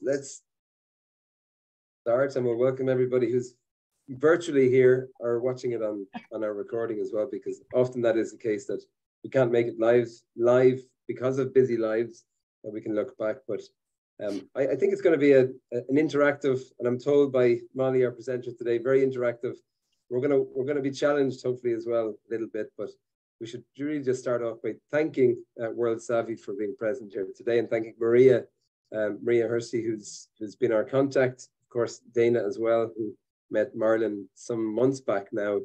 let's start, and we'll welcome everybody who's virtually here or watching it on our recording as well, because often that is the case that we can't make it live because of busy lives, and we can look back. But I think it's going to be an interactive, and I'm told by Molly, our presenter today, very interactive. We're going to be challenged hopefully as well a little bit, but we should really just start off by thanking World Savvy for being present here today, and thanking Maria Hersey, who's been our contact. Of course, Dana as well, who met Marlon some months back now.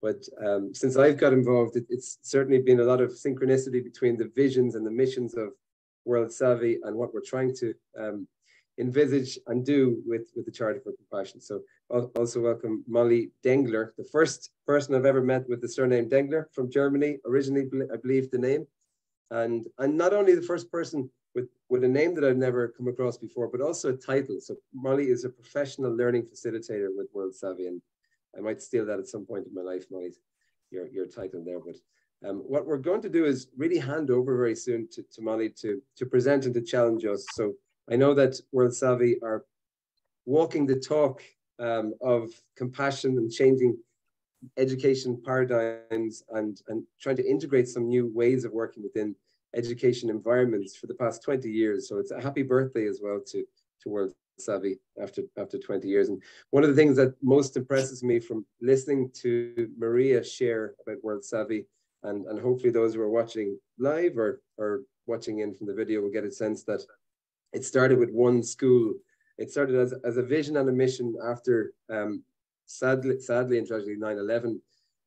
But since I've got involved, it's certainly been a lot of synchronicity between the visions and the missions of World Savvy and what we're trying to envisage and do with the Charter for Compassion. So also welcome Molly Dengler, the first person I've ever met with the surname Dengler, from Germany, originally, I believe, the name. And not only the first person with a name that I've never come across before, but also a title. So Molly is a professional learning facilitator with World Savvy, and I might steal that at some point in my life, Molly, your title there. But what we're going to do is really hand over very soon to Molly to present and to challenge us. So I know that World Savvy are walking the talk of compassion and changing education paradigms and trying to integrate some new ways of working within education environments for the past 20 years. So it's a happy birthday as well to World Savvy after 20 years. And one of the things that most impresses me from listening to Maria share about World Savvy, and hopefully those who are watching live or watching in from the video will get a sense that it started with one school. It started as a vision and a mission after sadly and tragically 9/11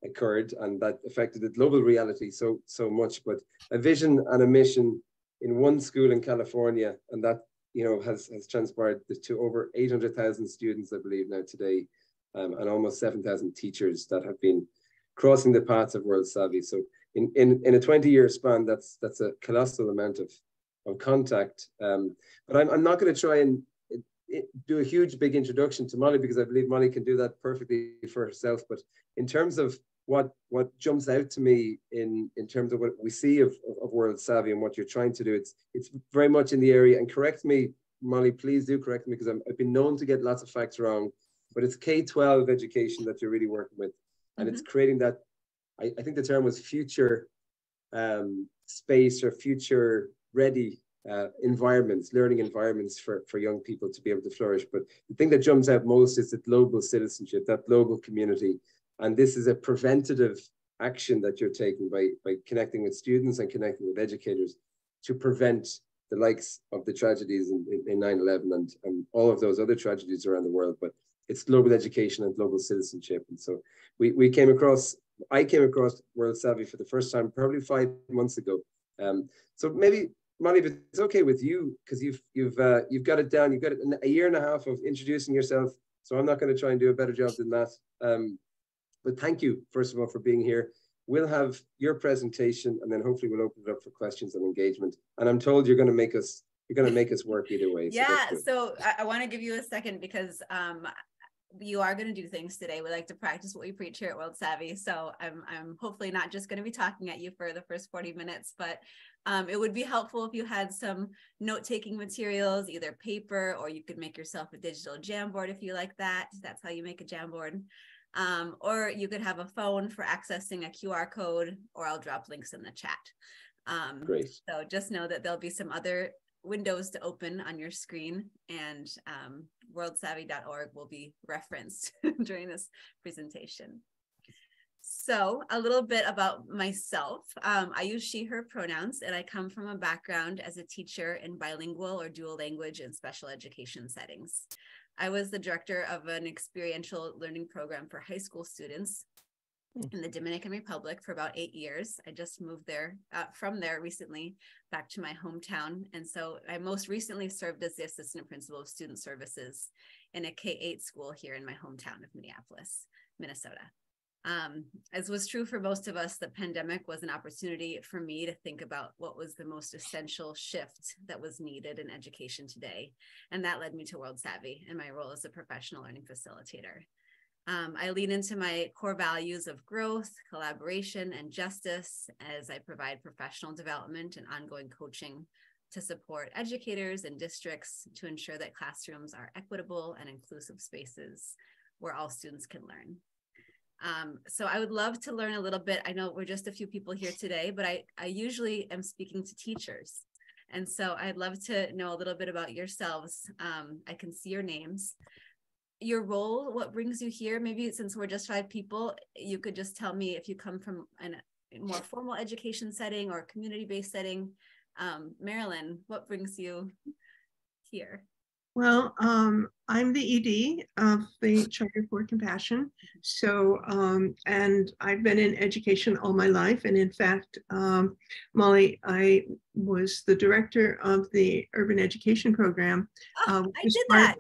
occurred, and that affected the global reality so much. But a vision and a mission in one school in California, and that has transpired to over 800,000 students, I believe, now today, and almost 7,000 teachers that have been crossing the paths of World Savvy. So in a 20-year span, that's a colossal amount of contact. But I'm not going to try and do a huge big introduction to Molly, because I believe Molly can do that perfectly for herself. But in terms of what jumps out to me in terms of what we see of World Savvy and what you're trying to do, it's very much in the area, and correct me, Molly, please do correct me, because I've been known to get lots of facts wrong, but it's K-12 education that you're really working with. And it's creating that, I think the term was future space or future ready environments, learning environments for young people to be able to flourish. But the thing that jumps out most is the global citizenship, that global community. And this is a preventative action that you're taking by connecting with students and connecting with educators to prevent the likes of the tragedies in 9/11 and all of those other tragedies around the world. But it's global education and global citizenship. And so I came across World Savvy for the first time probably 5 months ago. So maybe, Molly, if it's okay with you, because you've got it down, you've got a year and a half of introducing yourself. So I'm not going to try and do a better job than that. But thank you, first of all, for being here. We'll have your presentation, and then hopefully we'll open it up for questions and engagement. And I'm told you're going to make us work either way. Yeah. So I want to give you a second, because you are going to do things today. We like to practice what we preach here at World Savvy. So I'm hopefully not just going to be talking at you for the first 40 minutes, but it would be helpful if you had some note-taking materials, either paper, or you could make yourself a digital Jamboard if you like that. That's how you make a Jamboard. Or you could have a phone for accessing a QR code, or I'll drop links in the chat. Great. So just know that there'll be some other windows to open on your screen, and worldsavvy.org will be referenced during this presentation. So a little bit about myself. I use she, her pronouns, and I come from a background as a teacher in bilingual or dual language and special education settings. I was the director of an experiential learning program for high school students in the Dominican Republic for about 8 years. I just moved there from there recently back to my hometown. And so I most recently served as the assistant principal of student services in a K-8 school here in my hometown of Minneapolis, Minnesota. As was true for most of us, the pandemic was an opportunity for me to think about what was the most essential shift that was needed in education today. And that led me to World Savvy and my role as a professional learning facilitator. I lean into my core values of growth, collaboration, and justice as I provide professional development and ongoing coaching to support educators and districts to ensure that classrooms are equitable and inclusive spaces where all students can learn. So I would love to learn a little bit. I know we're just a few people here today, but I usually am speaking to teachers. And so I'd love to know a little bit about yourselves. I can see your names, your role, what brings you here. Maybe since we're just 5 people, you could just tell me if you come from a more formal education setting or community-based setting. Marilyn, what brings you here? Well, I'm the ED of the Charter for Compassion. So, and I've been in education all my life. And in fact, Molly, I was the director of the urban education program. I did that.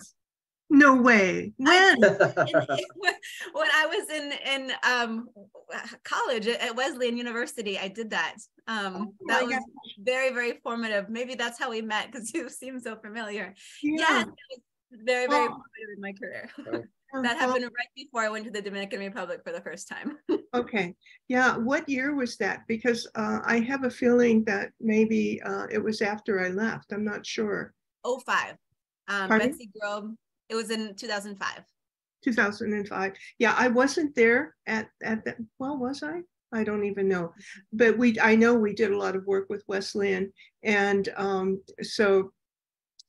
No way. When? When I was in college at Wesleyan University, I did that. That was very, very formative. Maybe that's how we met, because you seem so familiar. Yeah, it was very, very formative in my career. That happened right before I went to the Dominican Republic for the first time. Okay. Yeah. What year was that? Because I have a feeling that maybe it was after I left. I'm not sure. 2005. Betsy Grove. It was in 2005. 2005. Yeah, I wasn't there at that. Well, was I? I don't even know. But I know we did a lot of work with Wesleyan. And so,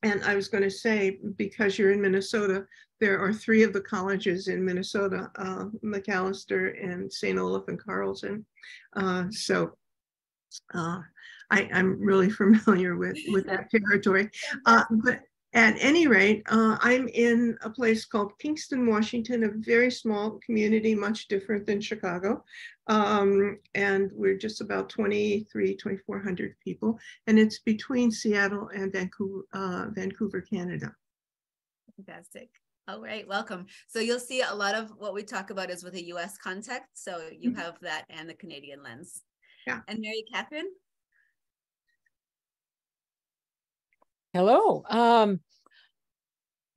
and I was going to say, because you're in Minnesota, there are 3 of the colleges in Minnesota, McAllister and St. Olaf and Carlson. I'm really familiar with that territory. But at any rate, I'm in a place called Kingston, Washington, a very small community, much different than Chicago. And we're just about 2,400 people. And it's between Seattle and Vancouver, Canada. Fantastic. All right, welcome. So you'll see a lot of what we talk about is with a US context. So you have that and the Canadian lens. Yeah. And Mary Catherine? Hello.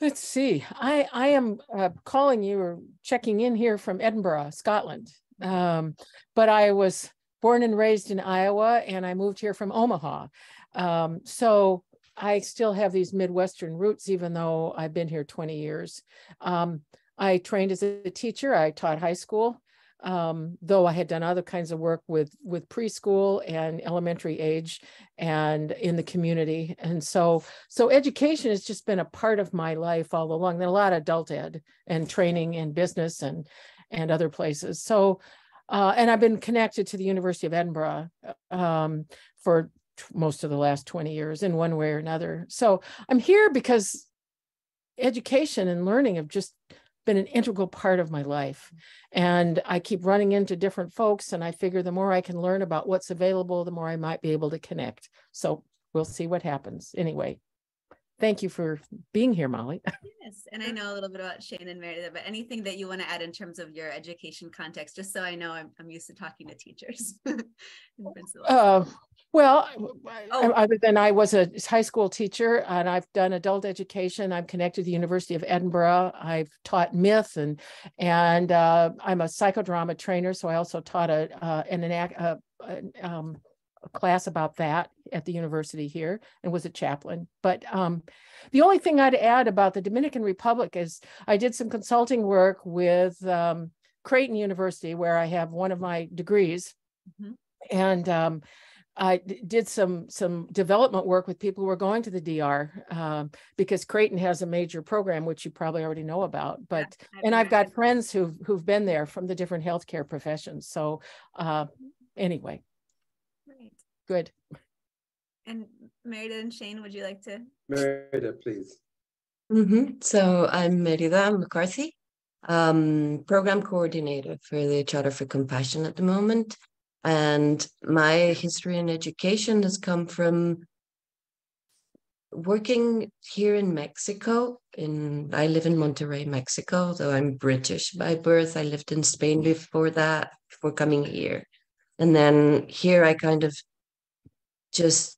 Let's see. I am calling you or checking in here from Edinburgh, Scotland. But I was born and raised in Iowa, and I moved here from Omaha. So I still have these Midwestern roots, even though I've been here 20 years. I trained as a teacher. I taught high school. Though I had done other kinds of work with preschool and elementary age and in the community. And so education has just been a part of my life all along. There are a lot of adult ed and training in business and other places. So, and I've been connected to the University of Edinburgh for most of the last 20 years in one way or another. So I'm here because education and learning have just been an integral part of my life. And I keep running into different folks, and I figure the more I can learn about what's available, the more I might be able to connect. So we'll see what happens. Anyway, thank you for being here, Molly. Yes, and I know a little bit about Shane and Meredith, but anything that you want to add in terms of your education context, just so I know I'm used to talking to teachers. Well, other than I was a high school teacher, and I've done adult education. I'm connected to the University of Edinburgh. I've taught myth, and I'm a psychodrama trainer. So I also taught a class about that at the university here, and was a chaplain. But the only thing I'd add about the Dominican Republic is I did some consulting work with Creighton University, where I have one of my degrees, and I did some development work with people who were going to the DR because Creighton has a major program, which you probably already know about. But and I've got friends who've been there from the different healthcare professions. So anyway, right. Good. And Merida and Shane, would you like to? Merida, please. So I'm Merida McCarthy, program coordinator for the Charter for Compassion at the moment. And my history in education has come from working here in Mexico. I live in Monterrey, Mexico, though I'm British by birth. I lived in Spain before that, before coming here. And then here I kind of just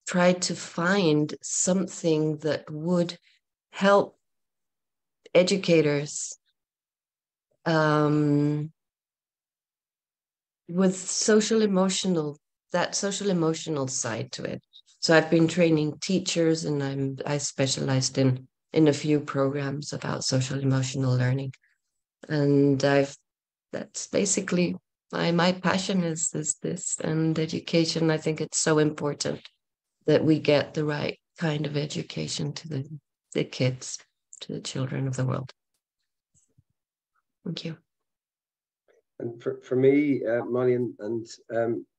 tried to find something that would help educators with social emotional side to it. So I've been training teachers, and I specialized in a few programs about social emotional learning. And that's basically my passion is this, and education. I think it's so important that we get the right kind of education to the kids, to the children of the world. Thank you. And for me, Molly, and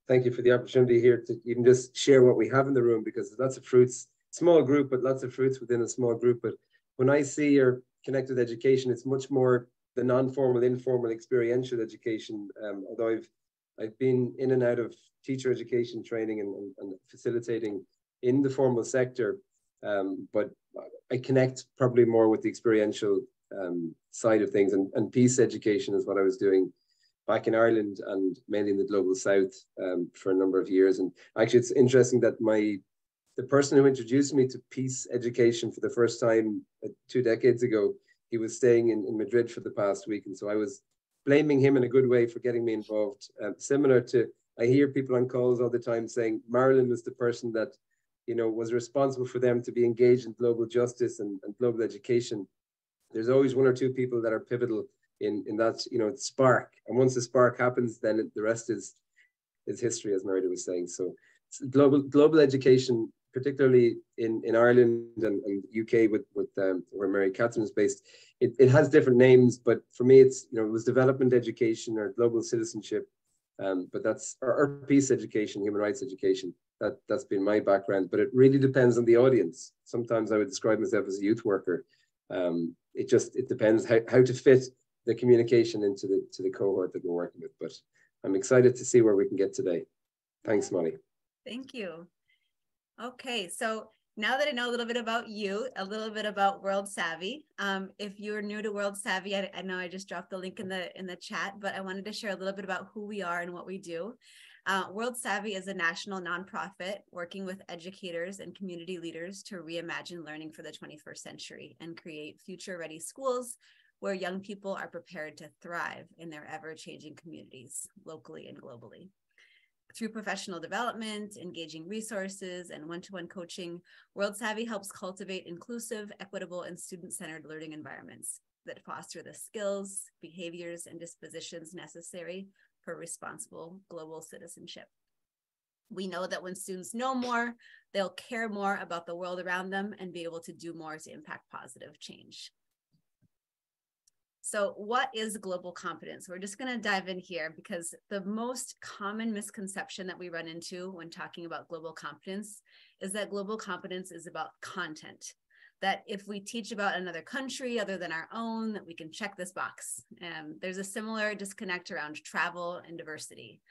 thank you for the opportunity here to even just share what we have in the room, because there's lots of fruits, small group, but lots of fruits within a small group. But when I see your connected education, it's much more the non-formal, informal, experiential education. Although I've been in and out of teacher education training and facilitating in the formal sector, but I connect probably more with the experiential side of things, and peace education is what I was doing back in Ireland and mainly in the global south for a number of years. And actually, it's interesting that the person who introduced me to peace education for the first time 2 decades ago, he was staying in Madrid for the past week. And so I was blaming him in a good way for getting me involved. Similar to, I hear people on calls all the time saying Marilyn was the person that, you know, was responsible for them to be engaged in global justice and global education. There's always 1 or 2 people that are pivotal in that, you know, spark. And once the spark happens, then the rest is history, as Merida was saying. So global education, particularly in Ireland and UK with where Mary Catherine is based, it has different names, but for me, it's, you know, it was development education or global citizenship, but that's or peace education, human rights education. That's been my background, but it really depends on the audience. Sometimes I would describe myself as a youth worker. It depends how to fit the communication into the cohort that we're working with. But I'm excited to see where we can get today. Thanks, Molly. Thank you. Okay, so now that I know a little bit about you, a little bit about World Savvy, if you're new to World Savvy, I know I just dropped the link in the chat, but I wanted to share a little bit about who we are and what we do. World Savvy is a national nonprofit working with educators and community leaders to reimagine learning for the 21st century and create future-ready schools where young people are prepared to thrive in their ever-changing communities, locally and globally. Through professional development, engaging resources, and one-to-one coaching, World Savvy helps cultivate inclusive, equitable, and student-centered learning environments that foster the skills, behaviors, and dispositions necessary for responsible global citizenship. We know that when students know more, they'll care more about the world around them and be able to do more to impact positive change. So what is global competence? We're just going to dive in here because the most common misconception that we run into when talking about global competence is that global competence is about content. That if we teach about another country other than our own, that we can check this box. There's a similar disconnect around travel and diversity.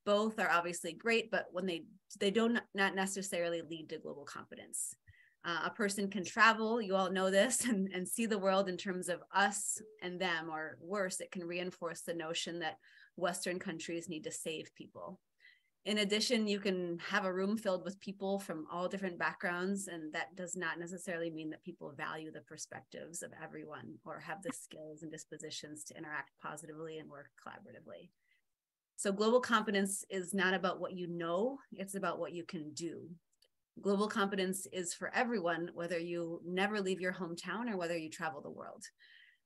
Both are obviously great, but when they don't not necessarily lead to global competence. A person can travel, you all know this, and see the world in terms of us and them, or worse, it can reinforce the notion that Western countries need to save people. In addition, you can have a room filled with people from all different backgrounds, and that does not necessarily mean that people value the perspectives of everyone or have the skills and dispositions to interact positively and work collaboratively. So global competence is not about what you know, it's about what you can do. Global competence is for everyone, whether you never leave your hometown or whether you travel the world.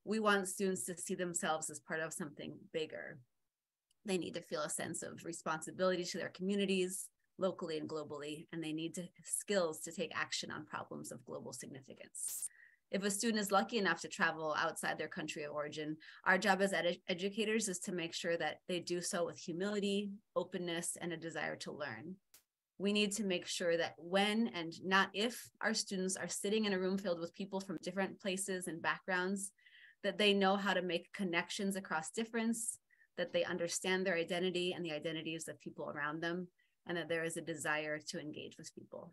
We want students to see themselves as part of something bigger. They need to feel a sense of responsibility to their communities, locally and globally, and they need skills to take action on problems of global significance. If a student is lucky enough to travel outside their country of origin, our job as educators is to make sure that they do so with humility, openness, and a desire to learn. We need to make sure that when and not if our students are sitting in a room filled with people from different places and backgrounds, that they know how to make connections across difference, that they understand their identity and the identities of people around them, and that there is a desire to engage with people.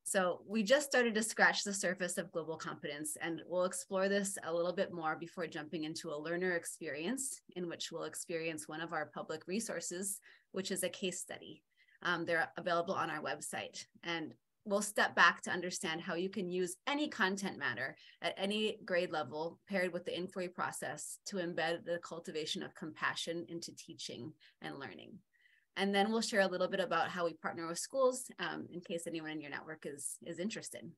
So we just started to scratch the surface of global competence, and we'll explore this a little bit more before jumping into a learner experience in which we'll experience one of our public resources, which is a case study. They're available on our website, and we'll step back to understand how you can use any content matter at any grade level paired with the inquiry process to embed the cultivation of compassion into teaching and learning. And then we'll share a little bit about how we partner with schools in case anyone in your network is interested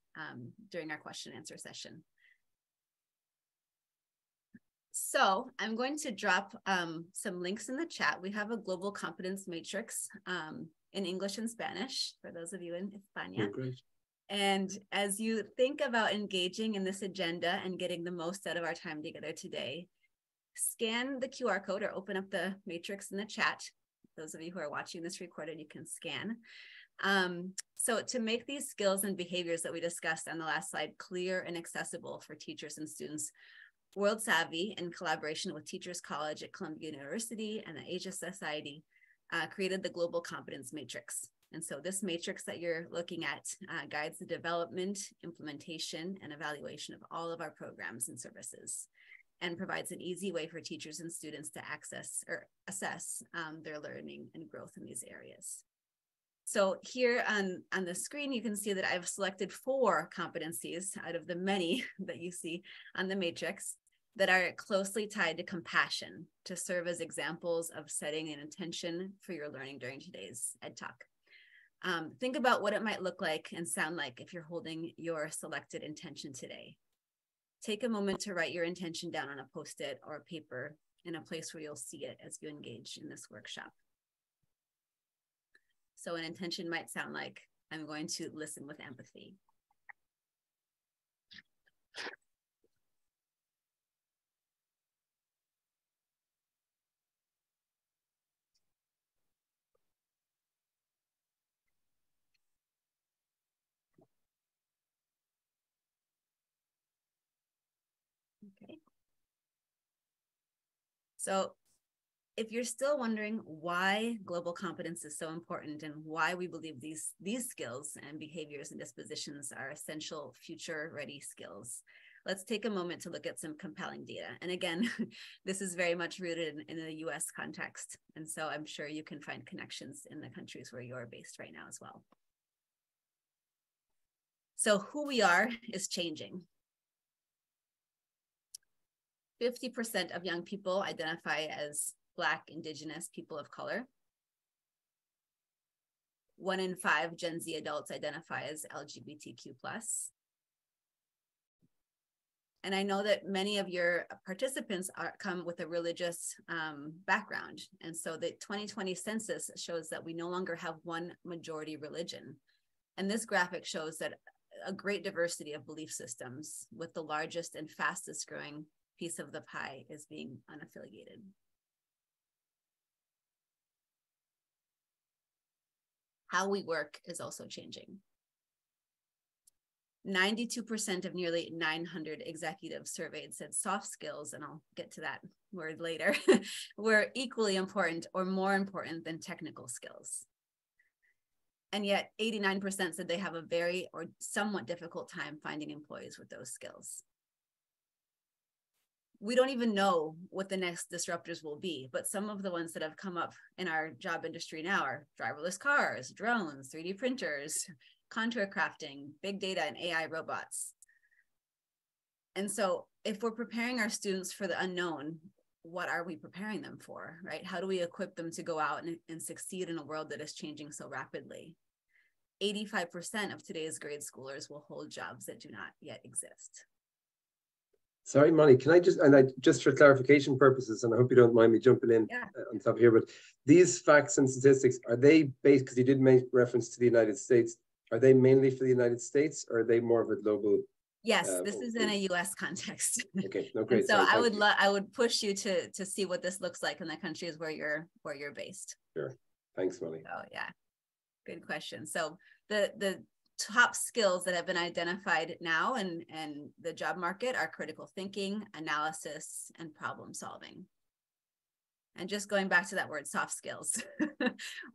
during our question and answer session. So I'm going to drop some links in the chat. We have a global competence matrix in English and Spanish for those of you in España. Oh, great. And as you think about engaging in this agenda and getting the most out of our time together today, scan the QR code or open up the matrix in the chat. Those of you who are watching this recorded, you can scan. So to make these skills and behaviors that we discussed on the last slide clear and accessible for teachers and students, World Savvy, in collaboration with Teachers College at Columbia University and the Asia Society, created the Global Competence Matrix. And so this matrix that you're looking at guides the development, implementation, and evaluation of all of our programs and services, and provides an easy way for teachers and students to access or assess their learning and growth in these areas. So here on the screen, you can see that I've selected 4 competencies out of the many that you see on the matrix that are closely tied to compassion to serve as examples of setting an intention for your learning during today's Ed Talk. Think about what it might look like and sound like if you're holding your selected intention today. Take a moment to write your intention down on a Post-it or a paper in a place where you'll see it as you engage in this workshop. So an intention might sound like, I'm going to listen with empathy. Okay. So if you're still wondering why global competence is so important and why we believe these skills and behaviors and dispositions are essential future-ready skills, let's take a moment to look at some compelling data. And again, this is very much rooted in the US context. And so I'm sure you can find connections in the countries where you're based right now as well. So who we are is changing. 50% of young people identify as Black, Indigenous, people of color. 1 in 5 Gen Z adults identify as LGBTQ+. And I know that many of your participants come with a religious background. And so the 2020 census shows that we no longer have one majority religion. And this graphic shows that a great diversity of belief systems, with the largest and fastest growing piece of the pie is being unaffiliated. How we work is also changing. 92% of nearly 900 executives surveyed said soft skills, and I'll get to that word later, were equally important or more important than technical skills. And yet 89% said they have a very or somewhat difficult time finding employees with those skills. We don't even know what the next disruptors will be, but some of the ones that have come up in our job industry now are driverless cars, drones, 3D printers, contour crafting, big data, and AI robots. And so if we're preparing our students for the unknown, what are we preparing them for, right? How do we equip them to go out and succeed in a world that is changing so rapidly? 85% of today's grade schoolers will hold jobs that do not yet exist. Sorry, Molly, can I just for clarification purposes, and I hope you don't mind me jumping in on top here, but these facts and statistics, are they based, because you did make reference to the United States, are they mainly for the United States, or are they more of a global? Yes, this is in a US context. Okay, no, great. So I would push you to see what this looks like in the countries where you're based. Sure, thanks, Molly. Oh yeah, good question. So the top skills that have been identified now in the job market are critical thinking, analysis, and problem solving. And just going back to that word, soft skills,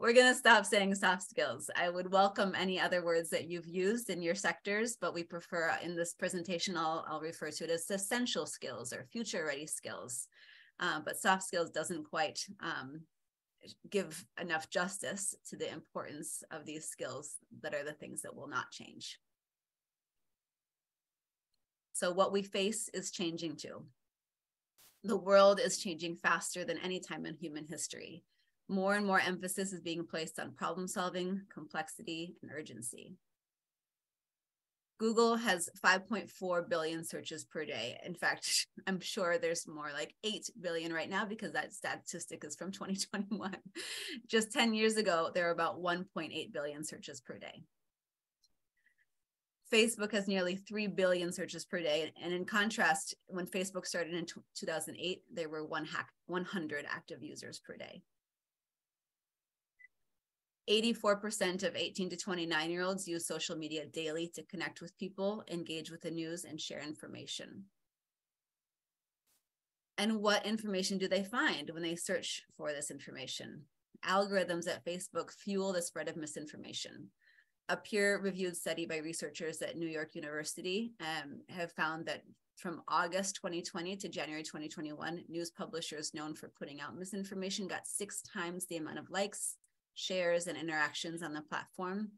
we're going to stop saying soft skills. I would welcome any other words that you've used in your sectors, but we prefer in this presentation, I'll refer to it as essential skills or future ready skills. But soft skills doesn't quite give enough justice to the importance of these skills that are the things that will not change. So what we face is changing too. The world is changing faster than any time in human history. More and more emphasis is being placed on problem solving, complexity, and urgency. Google has 5.4 billion searches per day. In fact, I'm sure there's more, like 8 billion right now, because that statistic is from 2021. Just 10 years ago, there were about 1.8 billion searches per day. Facebook has nearly 3 billion searches per day. And in contrast, when Facebook started in 2008, there were 100 active users per day. 84% of 18 to 29-year-olds use social media daily to connect with people, engage with the news, and share information. And what information do they find when they search for this information? Algorithms at Facebook fuel the spread of misinformation. A peer-reviewed study by researchers at New York University have found that from August 2020 to January 2021, news publishers known for putting out misinformation got 6 times the amount of likes, shares, and interactions on the platform,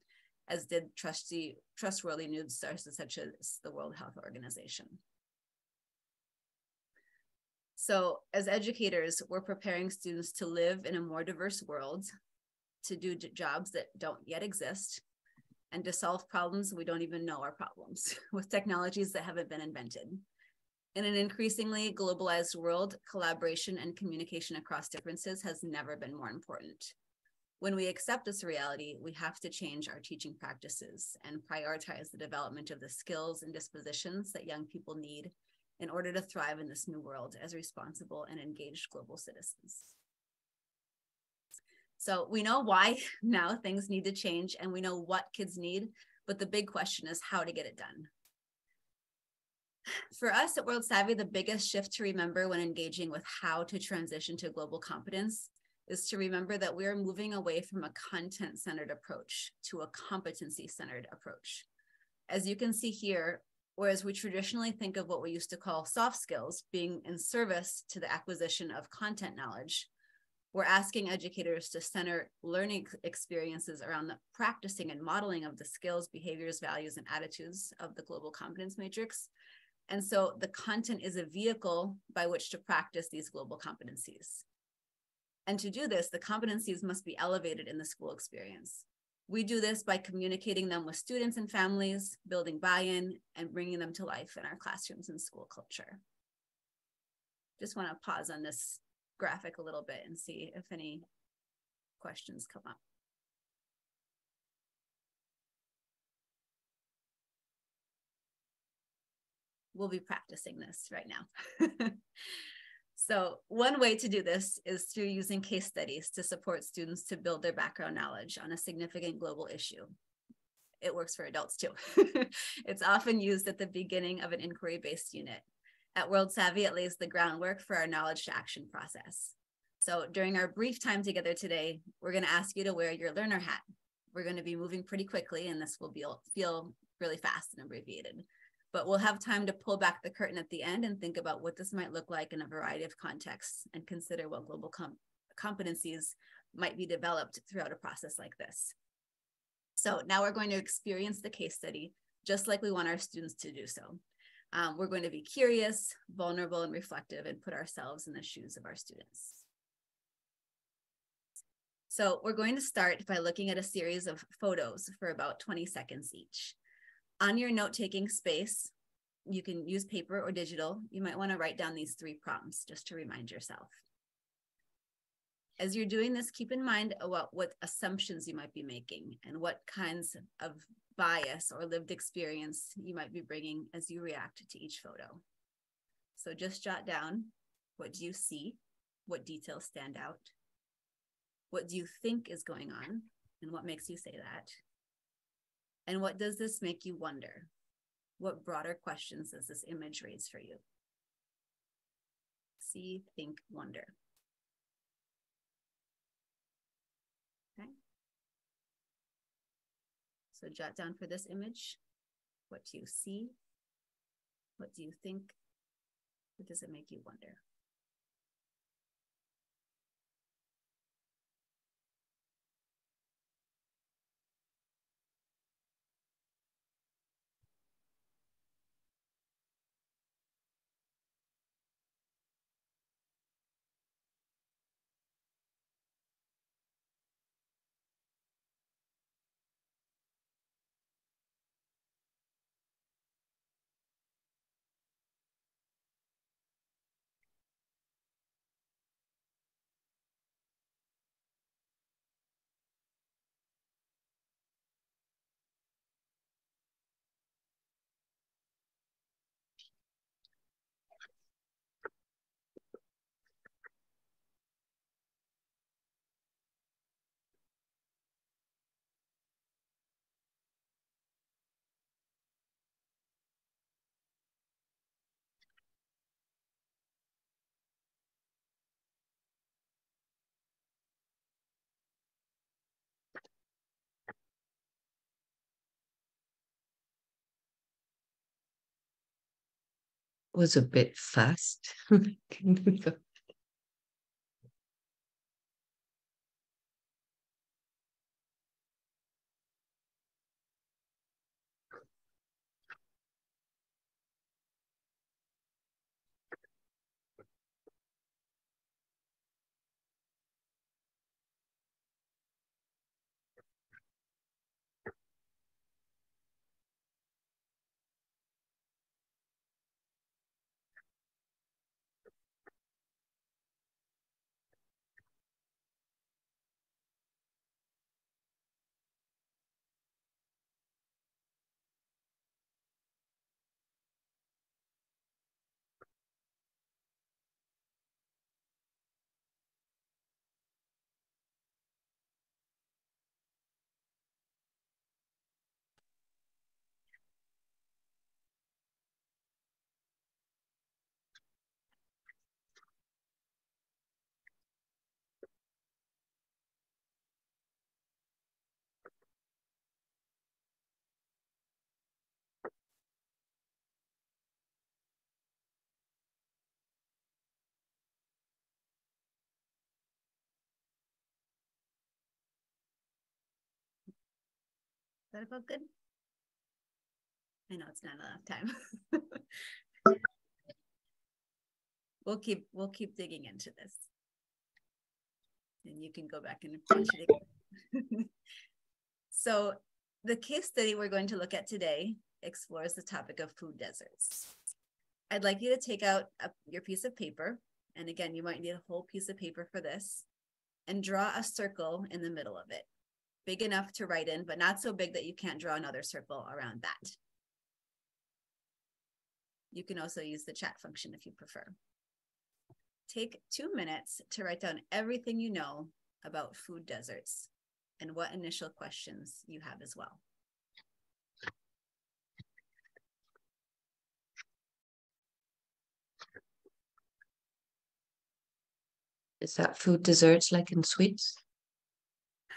as did trustworthy news sources such as the World Health Organization. So as educators, we're preparing students to live in a more diverse world, to do jobs that don't yet exist, and to solve problems we don't even know are problems with technologies that haven't been invented. In an increasingly globalized world, collaboration and communication across differences has never been more important. When we accept this reality, we have to change our teaching practices and prioritize the development of the skills and dispositions that young people need in order to thrive in this new world as responsible and engaged global citizens. So we know why now things need to change, and we know what kids need, but the big question is how to get it done. For us at World Savvy, the biggest shift to remember when engaging with how to transition to global competence is to remember that we are moving away from a content-centered approach to a competency-centered approach. As you can see here, whereas we traditionally think of what we used to call soft skills being in service to the acquisition of content knowledge, we're asking educators to center learning experiences around the practicing and modeling of the skills, behaviors, values, and attitudes of the global competence matrix. And so the content is a vehicle by which to practice these global competencies. And to do this, the competencies must be elevated in the school experience. We do this by communicating them with students and families, building buy-in, and bringing them to life in our classrooms and school culture. Just want to pause on this graphic a little bit and see if any questions come up. We'll be practicing this right now. So one way to do this is through using case studies to support students to build their background knowledge on a significant global issue. It works for adults too. It's often used at the beginning of an inquiry-based unit. At World Savvy, it lays the groundwork for our knowledge to action process. So during our brief time together today, we're going to ask you to wear your learner hat. We're going to be moving pretty quickly, and this will feel really fast and abbreviated. But we'll have time to pull back the curtain at the end and think about what this might look like in a variety of contexts and consider what global competencies might be developed throughout a process like this. So now we're going to experience the case study just like we want our students to do so. We're going to be curious, vulnerable, and reflective, and put ourselves in the shoes of our students. So we're going to start by looking at a series of photos for about 20 seconds each. On your note-taking space, you can use paper or digital. You might want to write down these 3 prompts just to remind yourself. As you're doing this, keep in mind about what assumptions you might be making and what kinds of bias or lived experience you might be bringing as you react to each photo. So just jot down, what do you see? What details stand out? What do you think is going on? And what makes you say that? And what does this make you wonder? What broader questions does this image raise for you? See, think, wonder. Okay. So jot down for this image, what do you see? What do you think? What does it make you wonder? was a bit fast. That about good? I know it's not enough time. We'll keep digging into this. And you can go back and finish it again. So the case study we're going to look at today explores the topic of food deserts. I'd like you to take out your piece of paper. And again, you might need a whole piece of paper for this, and draw a circle in the middle of it. Big enough to write in, but not so big that you can't draw another circle around that. You can also use the chat function if you prefer. Take 2 minutes to write down everything you know about food deserts and what initial questions you have as well. Is that food desserts like in sweets?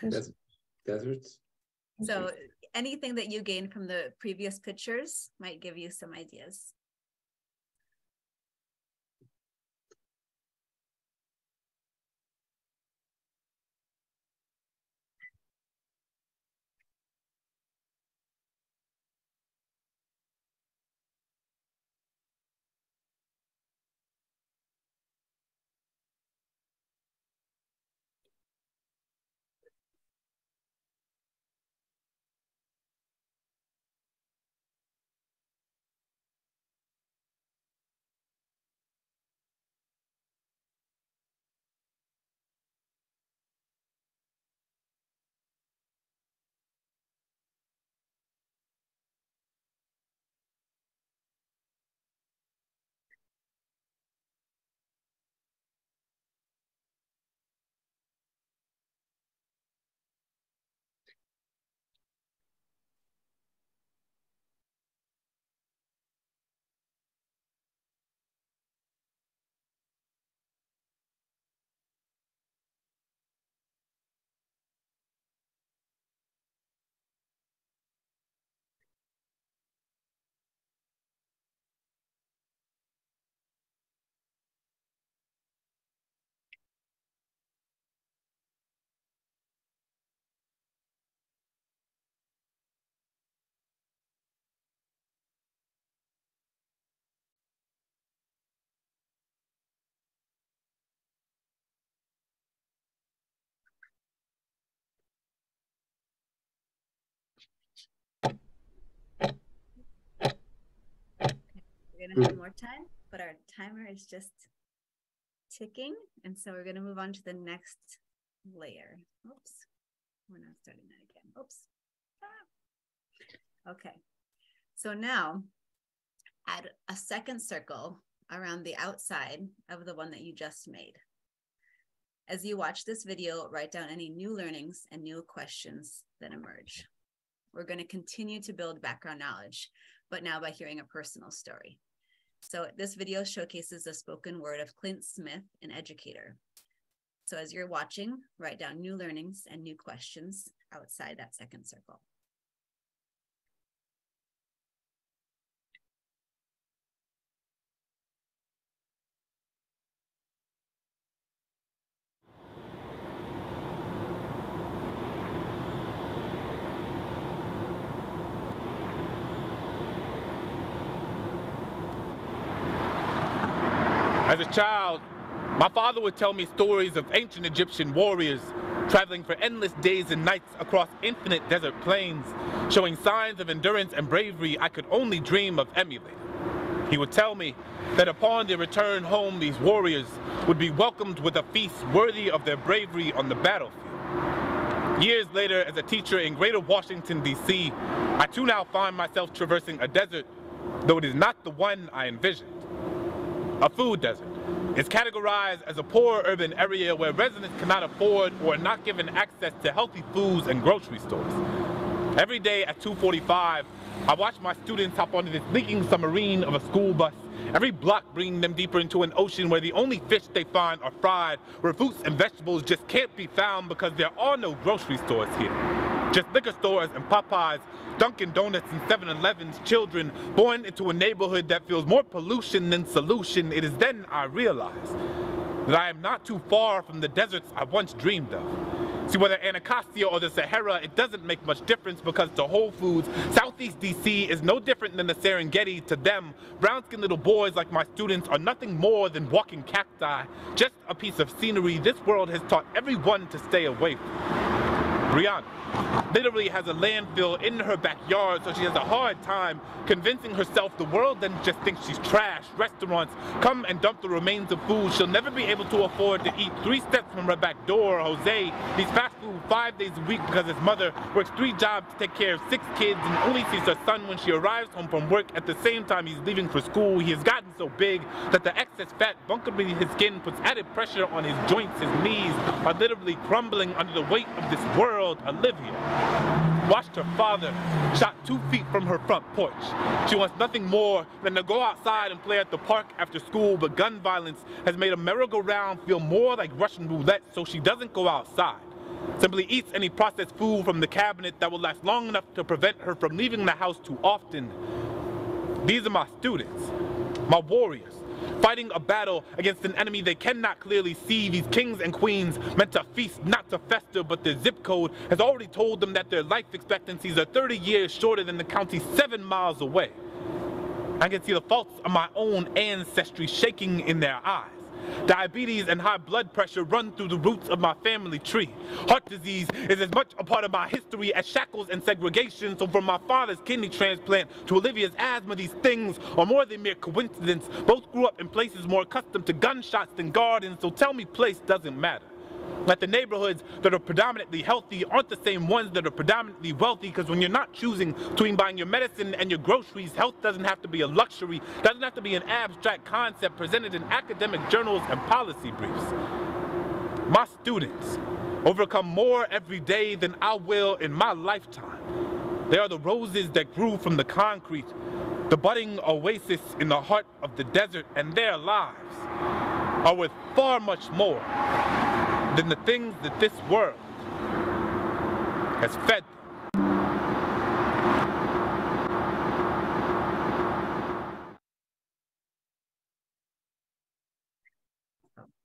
Deserts. So anything that you gained from the previous pictures might give you some ideas. We're gonna have more time, but our timer is just ticking. And so we're gonna move on to the next layer. Oops, we're not starting that again. Oops. Ah. Okay, so now add a second circle around the outside of the one that you just made. As you watch this video, write down any new learnings and new questions that emerge. We're going to continue to build background knowledge, but now by hearing a personal story. So this video showcases the spoken word of Clint Smith, an educator. So as you're watching, write down new learnings and new questions outside that second circle. As a child, my father would tell me stories of ancient Egyptian warriors traveling for endless days and nights across infinite desert plains, showing signs of endurance and bravery I could only dream of emulating. He would tell me that upon their return home, these warriors would be welcomed with a feast worthy of their bravery on the battlefield. Years later, as a teacher in Greater Washington, D.C., I too now find myself traversing a desert, though it is not the one I envisioned. A food desert. It's categorized as a poor urban area where residents cannot afford or are not given access to healthy foods and grocery stores. Every day at 2:45, I watch my students hop onto this leaking submarine of a school bus, every block bringing them deeper into an ocean where the only fish they find are fried, where fruits and vegetables just can't be found because there are no grocery stores here. Just liquor stores and Popeyes, Dunkin' Donuts and 7-Elevens, children born into a neighborhood that feels more pollution than solution. It is then I realize that I am not too far from the deserts I once dreamed of. See, whether Anacostia or the Sahara, it doesn't make much difference because to Whole Foods, Southeast DC is no different than the Serengeti. To them, brown-skinned little boys like my students are nothing more than walking cacti, just a piece of scenery this world has taught everyone to stay away from. Brianna literally has a landfill in her backyard, so she has a hard time convincing herself the world doesn't just think she's trash. Restaurants come and dump the remains of food she'll never be able to afford to eat 3 steps from her back door. Jose eats fast food 5 days a week because his mother works 3 jobs to take care of 6 kids and only sees her son when she arrives home from work at the same time he's leaving for school. He has gotten so big that the excess fat bunkered beneath his skin puts added pressure on his joints. His knees are literally crumbling under the weight of this world. Olivia watched her father shot 2 feet from her front porch. She wants nothing more than to go outside and play at the park after school, but gun violence has made a merry-go-round feel more like Russian roulette, so she doesn't go outside. Simply eats any processed food from the cabinet that will last long enough to prevent her from leaving the house too often. These are my students, my warriors, fighting a battle against an enemy they cannot clearly see. These kings and queens meant to feast, not to fester, but their zip code has already told them that their life expectancies are 30 years shorter than the county 7 miles away. I can see the faults of my own ancestry shaking in their eyes. Diabetes and high blood pressure run through the roots of my family tree. Heart disease is as much a part of my history as shackles and segregation. So from my father's kidney transplant to Olivia's asthma, these things are more than mere coincidence. Both grew up in places more accustomed to gunshots than gardens, so tell me place doesn't matter. Like the neighborhoods that are predominantly healthy aren't the same ones that are predominantly wealthy, because when you're not choosing between buying your medicine and your groceries, health doesn't have to be a luxury, doesn't have to be an abstract concept presented in academic journals and policy briefs. My students overcome more every day than I will in my lifetime. They are the roses that grew from the concrete, the budding oasis in the heart of the desert, and their lives are worth far much more than the things that this world has fed them.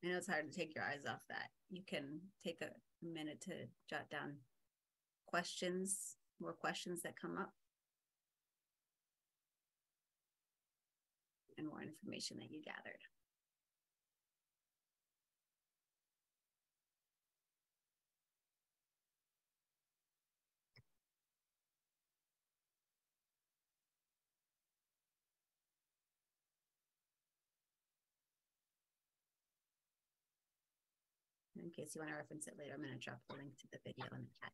I know it's hard to take your eyes off that. You can take a minute to jot down questions, more questions that come up, and more information that you gathered. In case you want to reference it later, I'm going to drop the link to the video in the chat.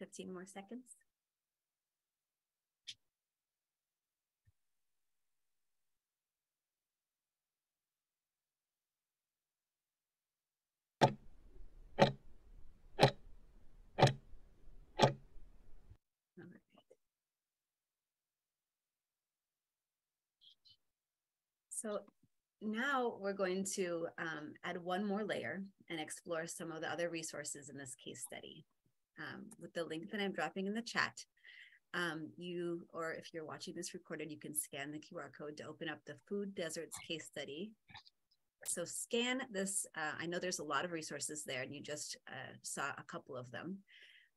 15 more seconds. All right. So now we're going to add one more layer and explore some of the other resources in this case study. With the link that I'm dropping in the chat, or if you're watching this recorded, you can scan the QR code to open up the food deserts case study. So scan this. I know there's a lot of resources there, and you just saw a couple of them.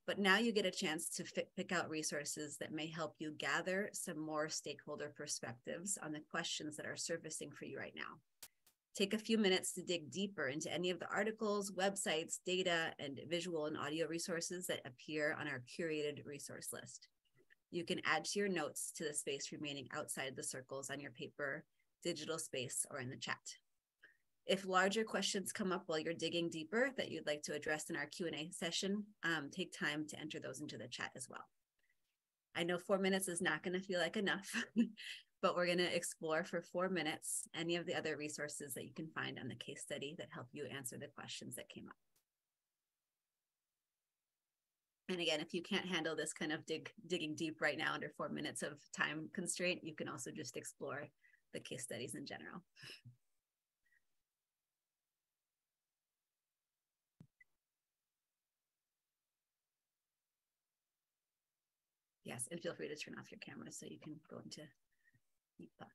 But now you get a chance to pick out resources that may help you gather some more stakeholder perspectives on the questions that are surfacing for you right now. Take a few minutes to dig deeper into any of the articles, websites, data, and visual and audio resources that appear on our curated resource list. You can add to your notes to the space remaining outside the circles on your paper, digital space, or in the chat. If larger questions come up while you're digging deeper that you'd like to address in our Q&A session, take time to enter those into the chat as well. I know 4 minutes is not going to feel like enough, but we're going to explore for 4 minutes any of the other resources that you can find on the case study that help you answer the questions that came up. And again, if you can't handle this kind of digging deep right now under 4 minutes of time constraint, you can also just explore the case studies in general. Yes, and feel free to turn off your camera so you can go into deep thought.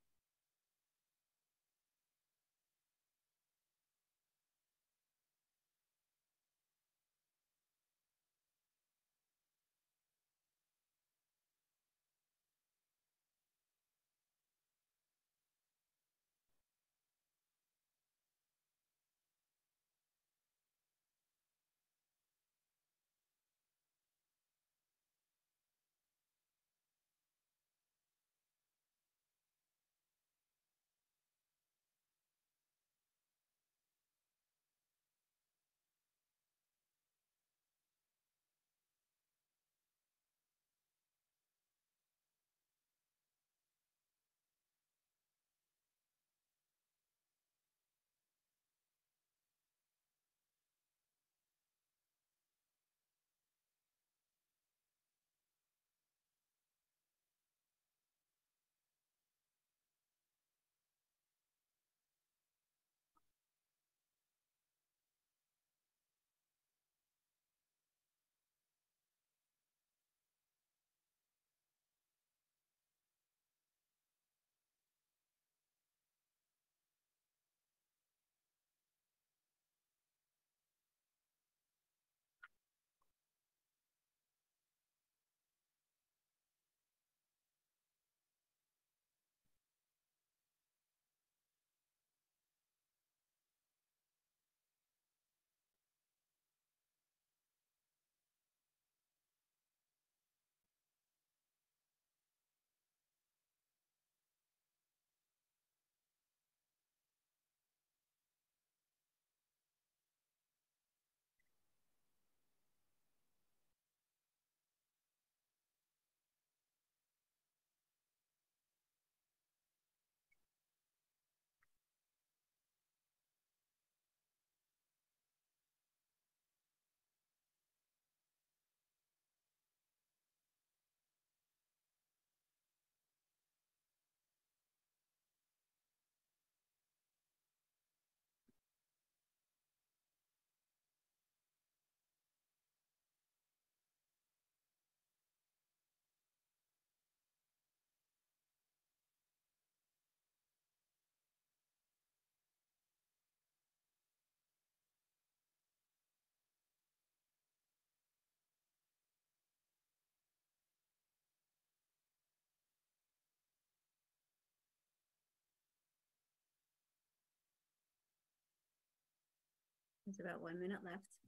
There's about 1 minute left,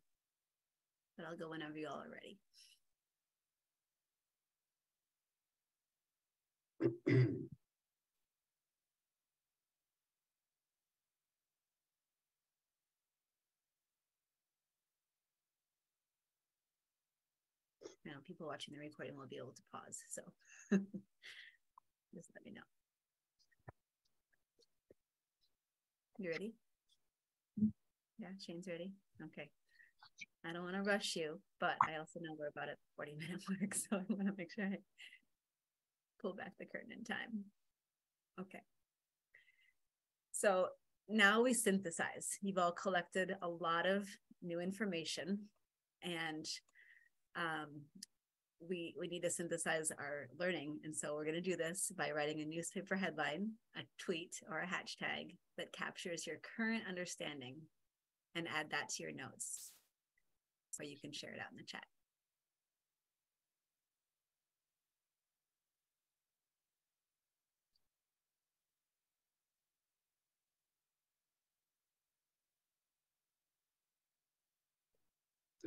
but I'll go whenever you all are ready. people watching the recording will be able to pause. So just let me know. You ready? Yeah, Shane's ready. Okay. I don't want to rush you, but I also know we're about at 40-minute mark, so I want to make sure I pull back the curtain in time. Okay. So now we synthesize. You've all collected a lot of new information, and we need to synthesize our learning. And so we're going to do this by writing a newspaper headline, a tweet, or a hashtag that captures your current understanding, and add that to your notes, or you can share it out in the chat.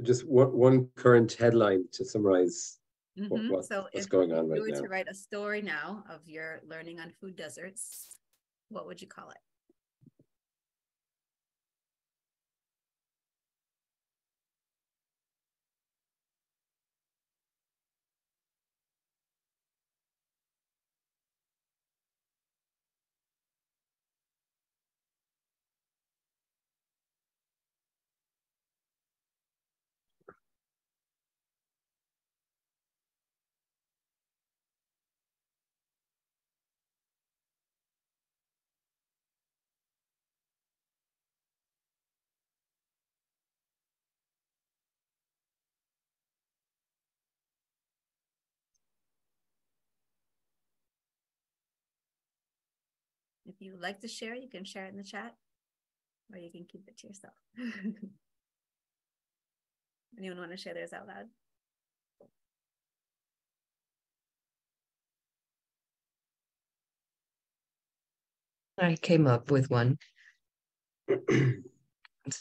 Just one current headline to summarize So what's going on right if you were now. to write a story now of your learning on food deserts, what would you call it? If you would like to share, you can share it in the chat, or you can keep it to yourself. Anyone want to share theirs out loud? I came up with one. It's a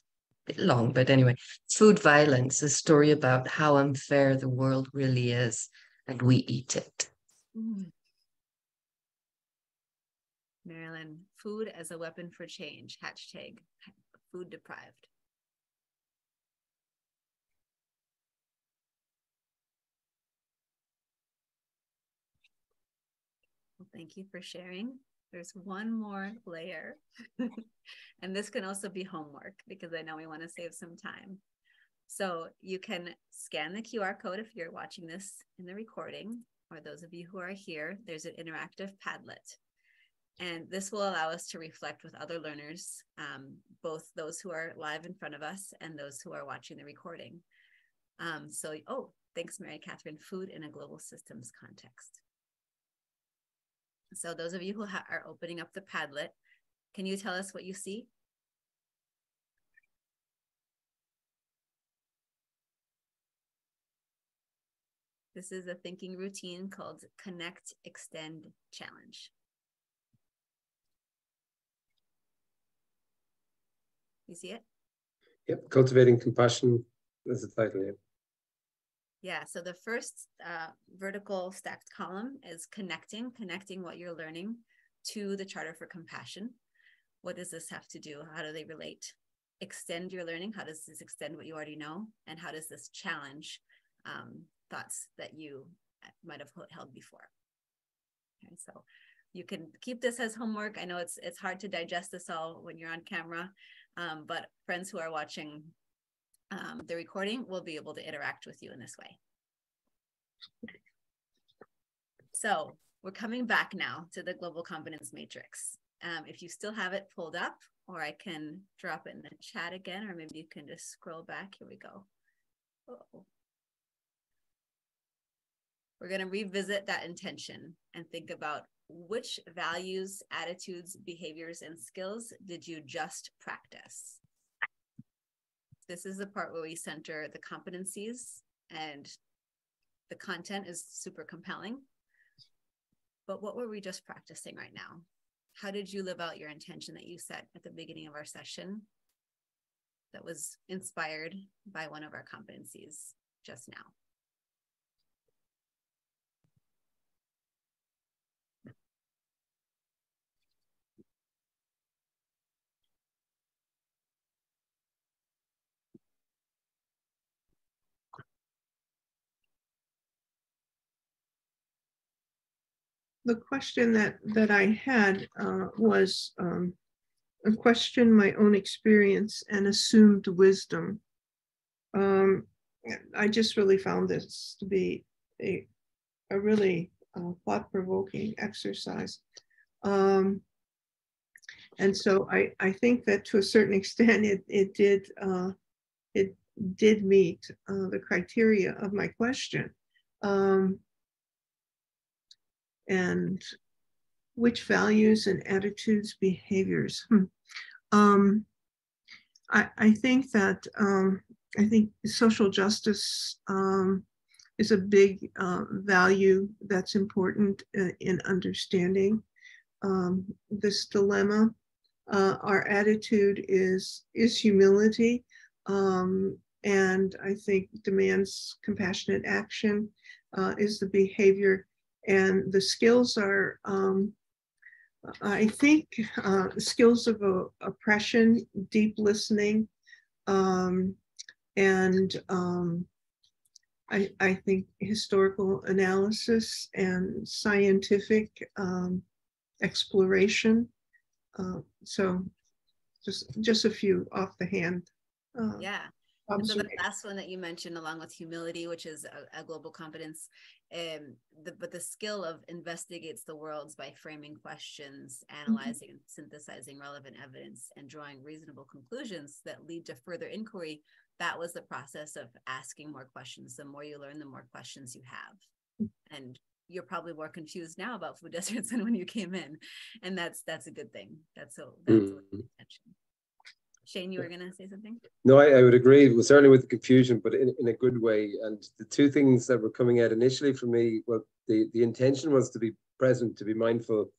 bit long, but anyway. Food violence, a story about how unfair the world really is, and we eat it. Marilyn, food as a weapon for change, hashtag food deprived. Well, thank you for sharing. There's one more layer, and this can also be homework because I know we want to save some time. So you can scan the QR code if you're watching this in the recording, or those of you who are here, there's an interactive Padlet. And this will allow us to reflect with other learners, both those who are live in front of us and those who are watching the recording. Thanks, Mary Catherine, food in a global systems context. So those of you who are opening up the Padlet, can you tell us what you see? This is a thinking routine called Connect, Extend, Challenge. You see it? Yep, cultivating compassion is the title, yeah. Yeah, so the first vertical stacked column is connecting what you're learning to the Charter for Compassion. What does this have to do? How do they relate? Extend your learning. How does this extend what you already know? And how does this challenge thoughts that you might have held before? Okay, so you can keep this as homework. I know it's hard to digest this all when you're on camera, but friends who are watching the recording will be able to interact with you in this way. So we're coming back now to the Global Competence Matrix. If you still have it pulled up, or I can drop it in the chat again, or maybe you can just scroll back. Here we go. Uh-oh. We're going to revisit that intention and think about which values, attitudes, behaviors, and skills did you just practice? This is the part where we center the competencies, and the content is super compelling. But what were we just practicing right now? How did you live out your intention that you set at the beginning of our session that was inspired by one of our competencies just now? the question that I had was question my own experience and assumed wisdom. I just really found this to be a really thought-provoking exercise. And so I think that to a certain extent it did meet the criteria of my question. And which values and attitudes, behaviors. I think that I think social justice is a big value that's important in understanding this dilemma. Our attitude is humility, and I think demands compassionate action is the behavior, and the skills are, I think, skills of oppression, deep listening, and I think historical analysis and scientific exploration. So just a few off the hand. Yeah. And so the last one that you mentioned, along with humility, which is a global competence, but the skill of investigates the worlds by framing questions, analyzing and synthesizing relevant evidence, and drawing reasonable conclusions that lead to further inquiry. That was the process of asking more questions. The more you learn, the more questions you have. And you're probably more confused now about food deserts than when you came in. And that's a good thing. That's intention. Shane, you were going to say something? No, I would agree. It was certainly with the confusion, but in a good way. And the two things that were coming out initially for me, well, the intention was to be present, to be mindful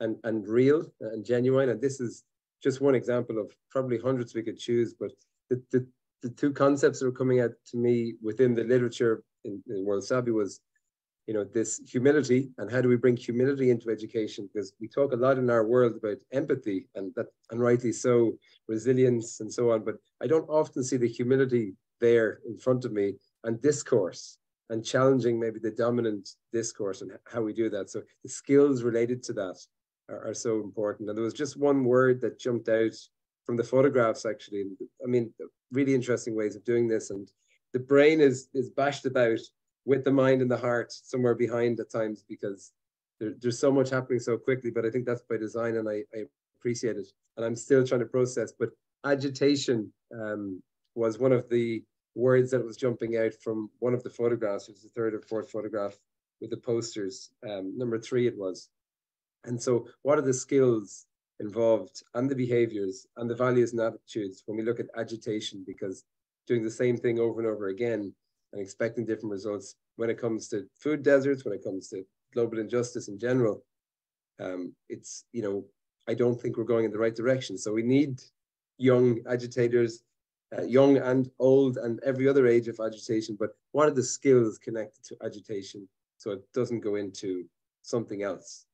and real and genuine. And this is just one example of probably hundreds we could choose. But the two concepts that were coming out to me within the literature in World Savvy was, you know, this humility, and how do we bring humility into education? Because we talk a lot in our world about empathy, and rightly so, resilience and so on, but I don't often see the humility there in front of me, and discourse, and challenging maybe the dominant discourse and how we do that. So the skills related to that are so important. And there was just one word that jumped out from the photographs, actually. I mean, really interesting ways of doing this, and the brain is bashed about with the mind and the heart somewhere behind at times, because there's so much happening so quickly, but I think that's by design, and I appreciate it. And I'm still trying to process, but agitation was one of the words that was jumping out from one of the photographs. It was the third or fourth photograph with the posters, number 3 it was. And so what are the skills involved, and the behaviors and the values and attitudes when we look at agitation? Because doing the same thing over and over again and expecting different results when it comes to food deserts, when it comes to global injustice in general, it's, you know, I don't think we're going in the right direction. So we need young agitators, young and old and every other age of agitation, but what are the skills connected to agitation so it doesn't go into something else?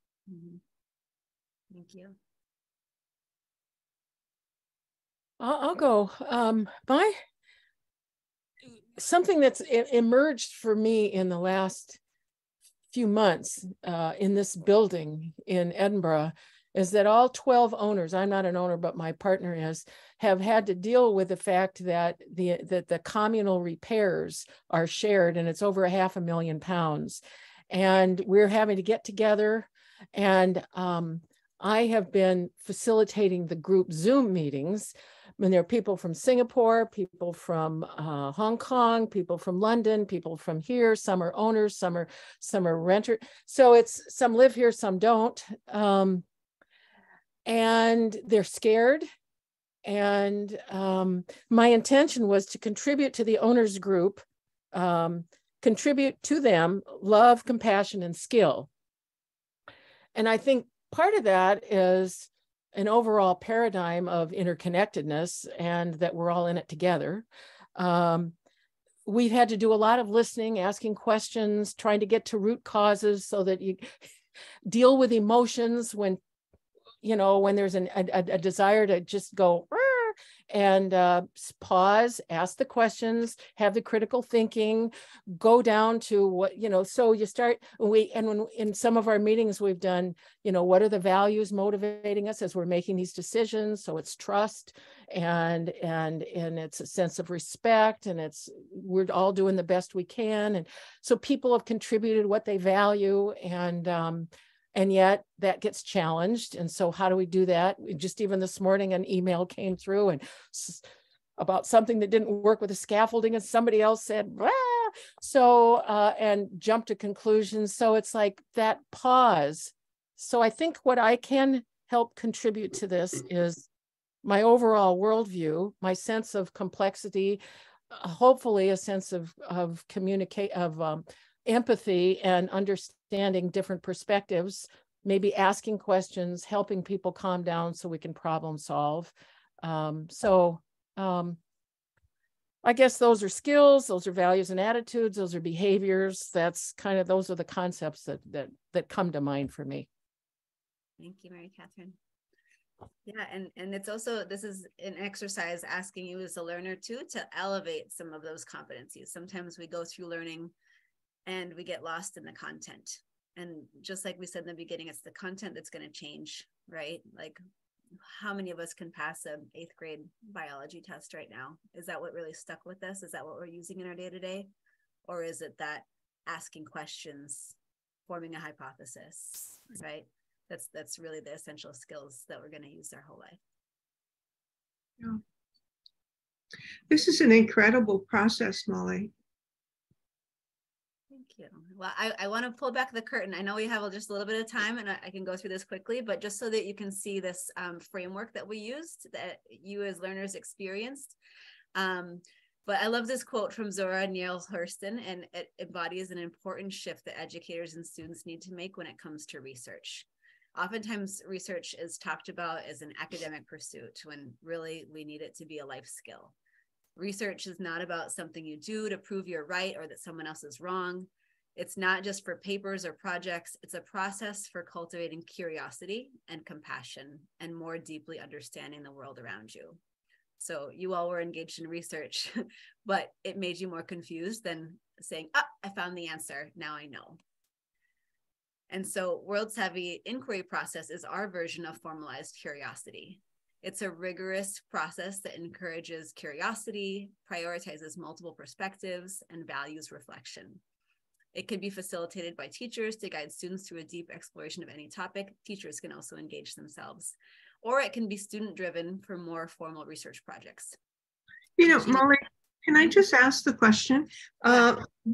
Thank you. I'll go. Something that's emerged for me in the last few months in this building in Edinburgh is that all 12 owners, I'm not an owner, but my partner is, have had to deal with the fact that the communal repairs are shared, and it's over £500,000. And we're having to get together, and I have been facilitating the group Zoom meetings. And there are people from Singapore, people from Hong Kong, people from London, people from here. Some are owners, some are renters. So it's some live here, some don't. And they're scared. And my intention was to contribute to the owners group, contribute to them love, compassion, and skill. And I think part of that is an overall paradigm of interconnectedness, and that we're all in it together. We've had to do a lot of listening, asking questions, trying to get to root causes so that you deal with emotions when, you know, when there's a desire to just go and pause, ask the questions, have the critical thinking, go down to what, so you start, when in some of our meetings we've done, what are the values motivating us as we're making these decisions? So it's trust and it's a sense of respect, and we're all doing the best we can. And so people have contributed what they value, and yet that gets challenged. And so how do we do that? Just even this morning, an email came through and about something that didn't work with the scaffolding, and somebody else said, ah! So, and jumped to conclusions. So it's like that pause. So I think what I can help contribute to this is my overall worldview, my sense of complexity, hopefully a sense of empathy and understanding different perspectives, maybe asking questions, helping people calm down so we can problem solve. I guess those are skills, those are values and attitudes, those are behaviors. Those are the concepts that come to mind for me. Thank you, Mary Catherine. Yeah, and it's also, this is an exercise asking you as a learner too to elevate some of those competencies. Sometimes we go through learning and we get lost in the content. And just like we said in the beginning, it's the content that's going to change, right? Like, how many of us can pass an 8th grade biology test right now? Is that what really stuck with us? Is that what we're using in our day-to-day? Or is it that asking questions, forming a hypothesis, right? That's really the essential skills that we're going to use our whole life. Yeah. This is an incredible process, Molly. Thank you. Well, I want to pull back the curtain. I know we have just a little bit of time, and I can go through this quickly, but just so that you can see this framework that we used, that you as learners experienced. But I love this quote from Zora Neale Hurston, and it embodies an important shift that educators and students need to make when it comes to research. Oftentimes, research is talked about as an academic pursuit when really we need it to be a life skill. Research is not about something you do to prove you're right or that someone else is wrong. It's not just for papers or projects. It's a process for cultivating curiosity and compassion and more deeply understanding the world around you. So you all were engaged in research, but it made you more confused than saying, oh, I found the answer, now I know. And so World Savvy inquiry process is our version of formalized curiosity. It's a rigorous process that encourages curiosity, prioritizes multiple perspectives, and values reflection. It can be facilitated by teachers to guide students through a deep exploration of any topic. Teachers can also engage themselves. Or it can be student-driven for more formal research projects. Molly, can I just ask the question?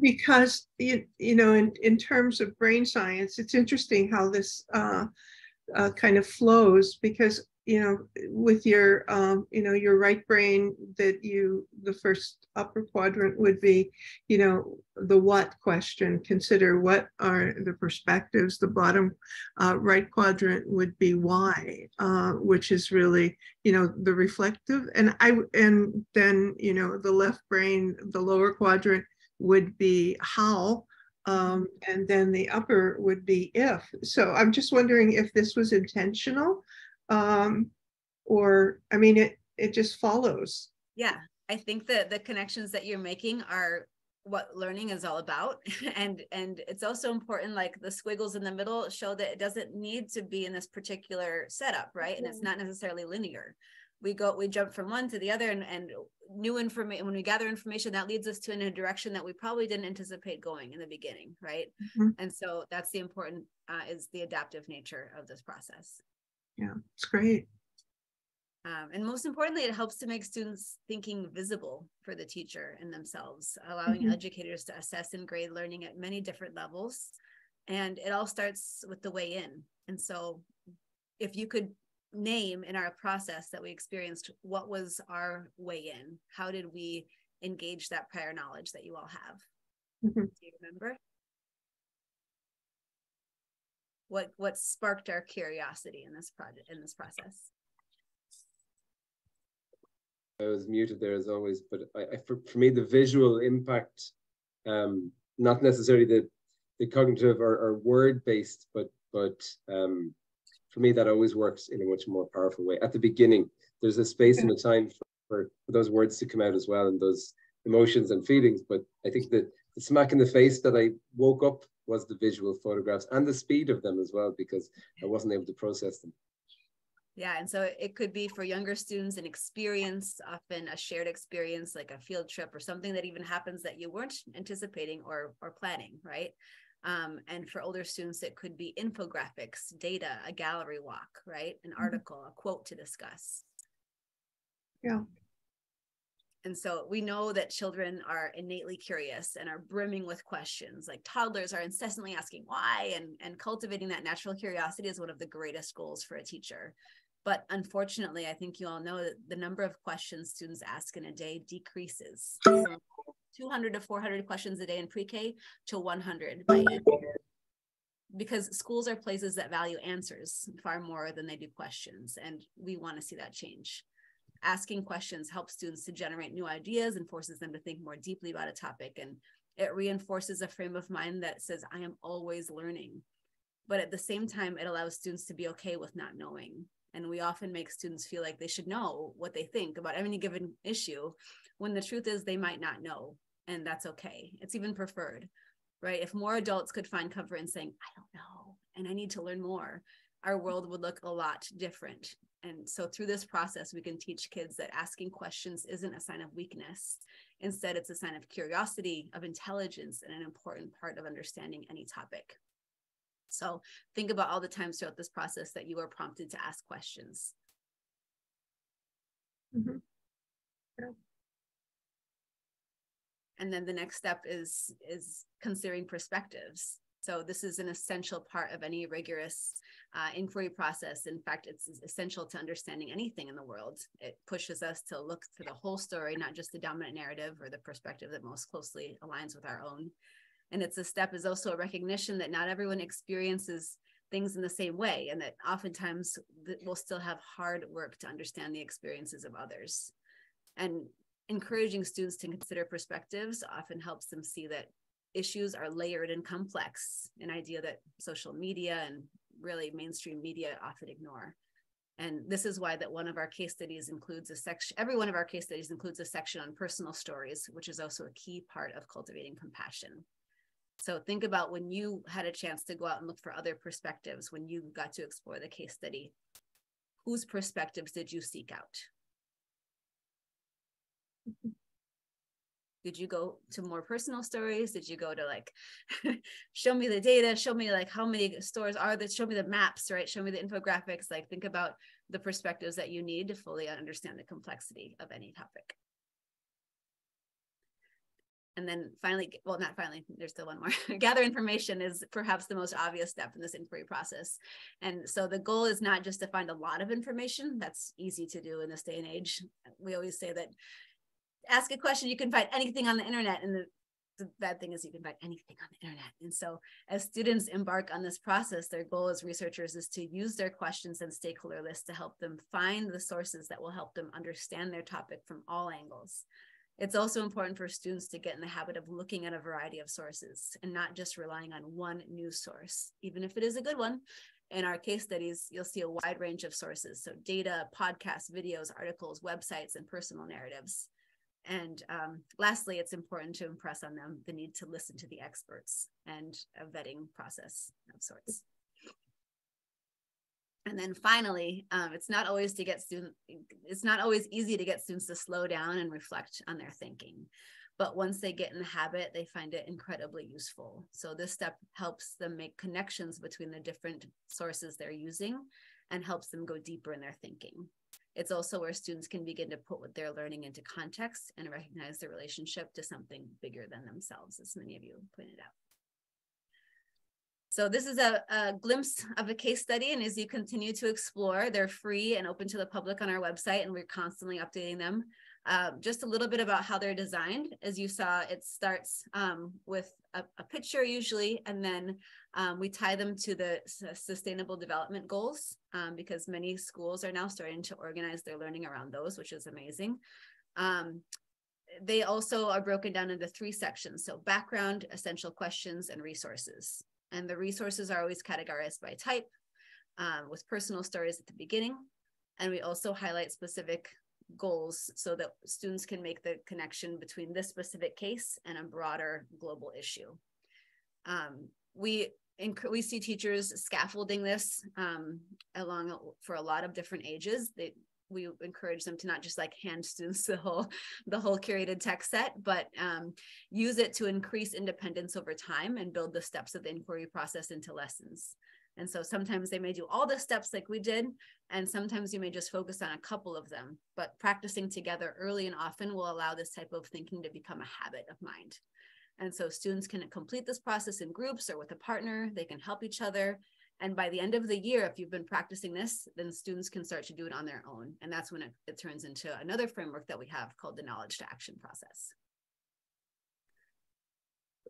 Because, in terms of brain science, it's interesting how this kind of flows, because with your your right brain, the first upper quadrant would be the what question, consider what are the perspectives. The bottom right quadrant would be why, which is really the reflective, and then the left brain, the lower quadrant, would be how, and then the upper would be if. So I'm just wondering if this was intentional, or it just follows. Yeah, I think that the connections that you're making are what learning is all about. and it's also important, like the squiggles in the middle show that it doesn't need to be in this particular setup, right? And it's not necessarily linear. We jump from one to the other, and new information, when we gather information, that leads us to in a direction that we probably didn't anticipate going in the beginning, right? Mm-hmm. And so that's the important, is the adaptive nature of this process. Yeah, it's great. And most importantly, it helps to make students' thinking visible for the teacher and themselves, allowing educators to assess and grade learning at many different levels. And it all starts with the way in. And so if you could name in our process that we experienced, what was our way in? How did we engage that prior knowledge that you all have? Do you remember? What sparked our curiosity in this project, in this process? I was muted there as always, but for me, the visual impact, not necessarily the cognitive or word-based, but for me, that always works in a much more powerful way. At the beginning, there's a space and a time for for those words to come out as well, and those emotions and feelings. But I think that the smack in the face that I woke up was the visual photographs and the speed of them as well, because I wasn't able to process them. Yeah, and so it could be for younger students an experience, often a shared experience like a field trip or something that even happens that you weren't anticipating or planning, right? And for older students, it could be infographics, data, a gallery walk, right? An article, a quote to discuss. Yeah. And so we know that children are innately curious and are brimming with questions. Like toddlers are incessantly asking why, and cultivating that natural curiosity is one of the greatest goals for a teacher. But unfortunately, I think you all know that the number of questions students ask in a day decreases from 200 to 400 questions a day in pre-K to 100 by 8th grade. Because schools are places that value answers far more than they do questions. And we want to see that change. Asking questions helps students to generate new ideas and forces them to think more deeply about a topic. And it reinforces a frame of mind that says, I am always learning. But at the same time, it allows students to be okay with not knowing. And we often make students feel like they should know what they think about any given issue, when the truth is they might not know, and that's okay. It's even preferred, right? If more adults could find comfort in saying, I don't know, and I need to learn more, our world would look a lot different. And so through this process, we can teach kids that asking questions isn't a sign of weakness. Instead, it's a sign of curiosity, of intelligence, and an important part of understanding any topic. So think about all the times throughout this process that you are prompted to ask questions. Mm-hmm. Yeah. And then the next step is considering perspectives. So this is an essential part of any rigorous inquiry process. In fact, it's essential to understanding anything in the world. It pushes us to look through the whole story, not just the dominant narrative or the perspective that most closely aligns with our own. And it's a step is also a recognition that not everyone experiences things in the same way, and that oftentimes we'll still have hard work to understand the experiences of others. And encouraging students to consider perspectives often helps them see that issues are layered and complex, an idea that social media and really mainstream media often ignore. And this is why that one of our case studies includes a section, every one of our case studies includes a section on personal stories, which is also a key part of cultivating compassion. So think about when you had a chance to go out and look for other perspectives, when you got to explore the case study, whose perspectives did you seek out? Did you go to more personal stories? Did you go to like, show me the data, show me like how many stores are there, show me the maps, right? Show me the infographics, like think about the perspectives that you need to fully understand the complexity of any topic. And then finally, well, not finally, there's still one more. Gather information is perhaps the most obvious step in this inquiry process. And so the goal is not just to find a lot of information. That's easy to do in this day and age. We always say that ask a question, you can find anything on the internet. And the bad thing is you can find anything on the internet. And so as students embark on this process, their goal as researchers is to use their questions and stakeholder lists to help them find the sources that will help them understand their topic from all angles. It's also important for students to get in the habit of looking at a variety of sources and not just relying on one news source, even if it is a good one. In our case studies, you'll see a wide range of sources. So data, podcasts, videos, articles, websites, and personal narratives. And lastly, it's important to impress on them the need to listen to the experts and a vetting process of sorts. And then finally, it's not always easy to get students to slow down and reflect on their thinking. But once they get in the habit, they find it incredibly useful. So this step helps them make connections between the different sources they're using and helps them go deeper in their thinking. It's also where students can begin to put what they're learning into context and recognize the relationship to something bigger than themselves, as many of you pointed out. So this is a glimpse of a case study, and as you continue to explore, they're free and open to the public on our website, and we're constantly updating them. Just a little bit about how they're designed. As you saw, it starts with a picture usually, and then we tie them to the Sustainable Development Goals because many schools are now starting to organize their learning around those, which is amazing. They also are broken down into 3 sections. So background, essential questions, and resources. And the resources are always categorized by type with personal stories at the beginning. And we also highlight specific goals so that students can make the connection between this specific case and a broader global issue. We see teachers scaffolding this along for a lot of different ages. We encourage them to not just like hand students the whole curated text set, but use it to increase independence over time and build the steps of the inquiry process into lessons. And so sometimes they may do all the steps like we did, and sometimes you may just focus on a couple of them, but practicing together early and often will allow this type of thinking to become a habit of mind. And so students can complete this process in groups or with a partner. They can help each other. And by the end of the year, if you've been practicing this, then students can start to do it on their own. And that's when it turns into another framework that we have called the knowledge to action process.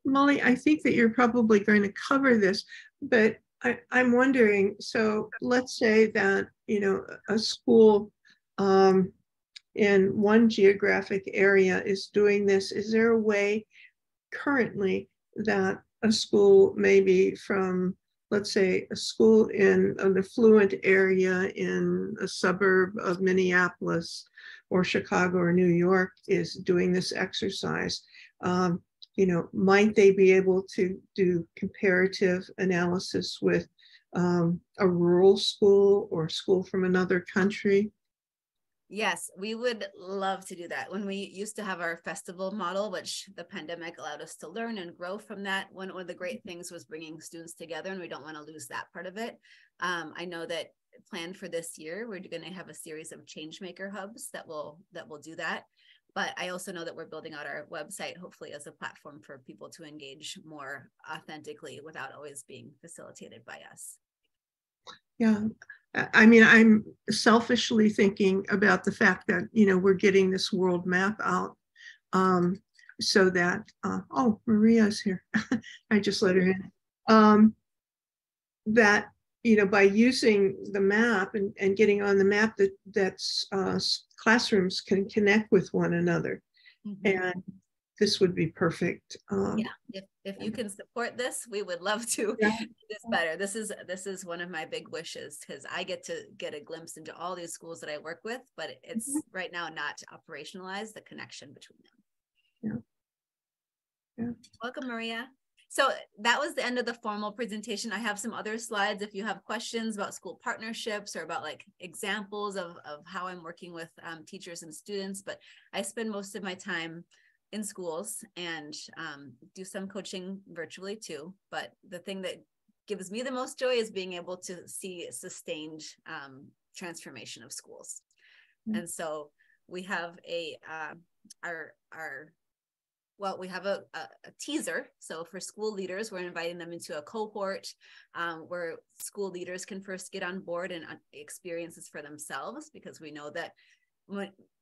Molly, I think that you're probably going to cover this, but I'm wondering, so let's say that, you know, a school in one geographic area is doing this. Is there a way currently that a school, maybe from, let's say, a school in an affluent area in a suburb of Minneapolis or Chicago or New York is doing this exercise? You know, might they be able to do comparative analysis with a rural school or school from another country? Yes, we would love to do that. When we used to have our festival model, which the pandemic allowed us to learn and grow from that, one of the great things was bringing students together, and we don't want to lose that part of it. I know that planned for this year, we're going to have a series of changemaker hubs that will do that. But I also know that we're building out our website, hopefully as a platform for people to engage more authentically without always being facilitated by us. Yeah, I mean, I'm selfishly thinking about the fact that, you know, we're getting this world map out so that, oh, Maria's here. I just let her in. That, you know, by using the map and getting on the map, that's classrooms can connect with one another. Mm-hmm. And this would be perfect. Yeah, if you can support this, we would love to do this better. This is one of my big wishes, because I get to get a glimpse into all these schools that I work with, but it's right now not operationalized, the connection between them. Yeah. Welcome, Maria. So that was the end of the formal presentation. I have some other slides if you have questions about school partnerships or about like examples of how I'm working with teachers and students, but I spend most of my time in schools and do some coaching virtually too. But the thing that gives me the most joy is being able to see sustained transformation of schools. Mm-hmm. And so we have we have a teaser. So for school leaders, we're inviting them into a cohort where school leaders can first get on board and experience this for themselves, because we know that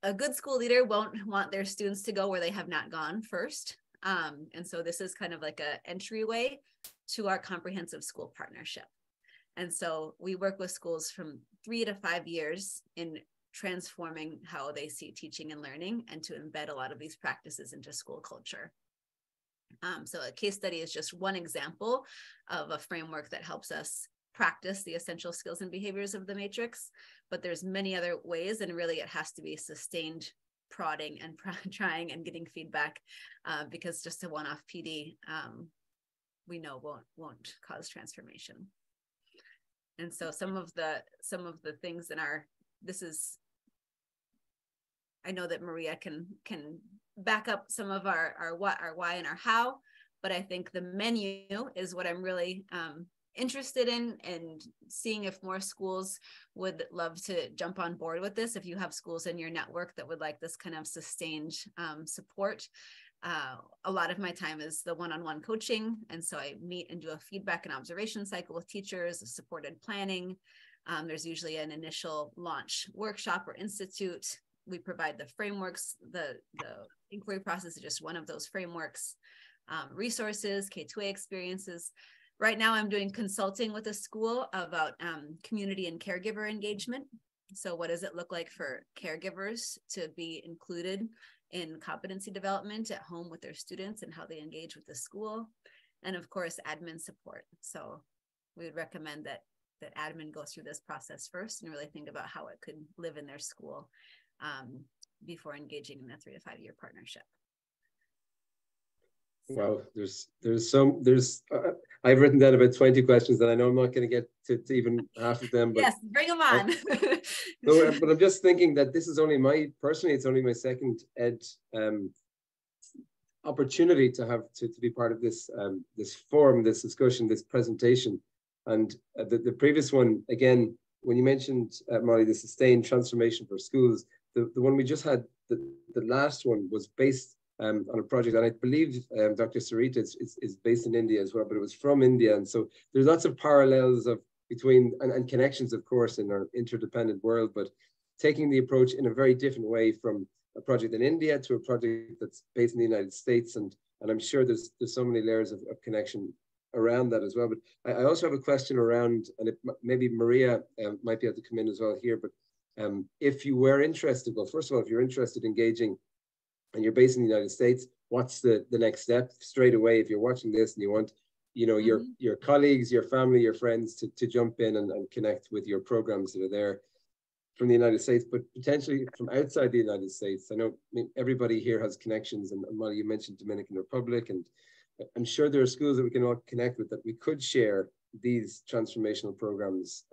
a good school leader won't want their students to go where they have not gone first. And so this is kind of like an entryway to our comprehensive school partnership. And so we work with schools from 3 to 5 years in transforming how they see teaching and learning, and to embed a lot of these practices into school culture. So a case study is just one example of a framework that helps us practice the essential skills and behaviors of the matrix, but there's many other ways, and really it has to be sustained prodding and trying and getting feedback, because just a one-off PD we know won't cause transformation. And so some of the things in I know that Maria can back up some of our what, our why, and our how, but I think the menu is what I'm really interested in, and seeing if more schools would love to jump on board with this. If you have schools in your network that would like this kind of sustained support. A lot of my time is the one-on-one coaching. And so I meet and do a feedback and observation cycle with teachers, supported planning. There's usually an initial launch workshop or institute. We provide the frameworks. The inquiry process is just one of those frameworks. Resources, K2A experiences. Right now I'm doing consulting with a school about community and caregiver engagement. So what does it look like for caregivers to be included in competency development at home with their students, and how they engage with the school? And of course, admin support. So we would recommend that admin go through this process first and really think about how it could live in their school. before engaging in a 3 to 5 year partnership. Wow, I've written down about 20 questions that I know I'm not going to get to even half of them. But yes, bring them on. No, but I'm just thinking that this is only it's only my second ed opportunity to be part of this this forum, this discussion, this presentation. And the previous one, again, when you mentioned, Molly, the sustained transformation for schools, the one we just had, the last one was based on a project, and I believe Dr. Sarita is based in India as well, but it was from India. And so there's lots of parallels between and connections, of course, in our interdependent world, but taking the approach in a very different way from a project in India to a project that's based in the United States. And I'm sure there's so many layers of connection around that as well. But I also have a question around, and maybe Maria might be able to come in as well here, but if you were interested, well, first of all, if you're interested in engaging and you're based in the United States, what's the next step? Straight away, if you're watching this and you want, your colleagues, your family, your friends to jump in and connect with your programs that are there from the United States, but potentially from outside the United States. I know everybody here has connections, and Molly, you mentioned Dominican Republic, and I'm sure there are schools that we can all connect with that we could share these transformational programs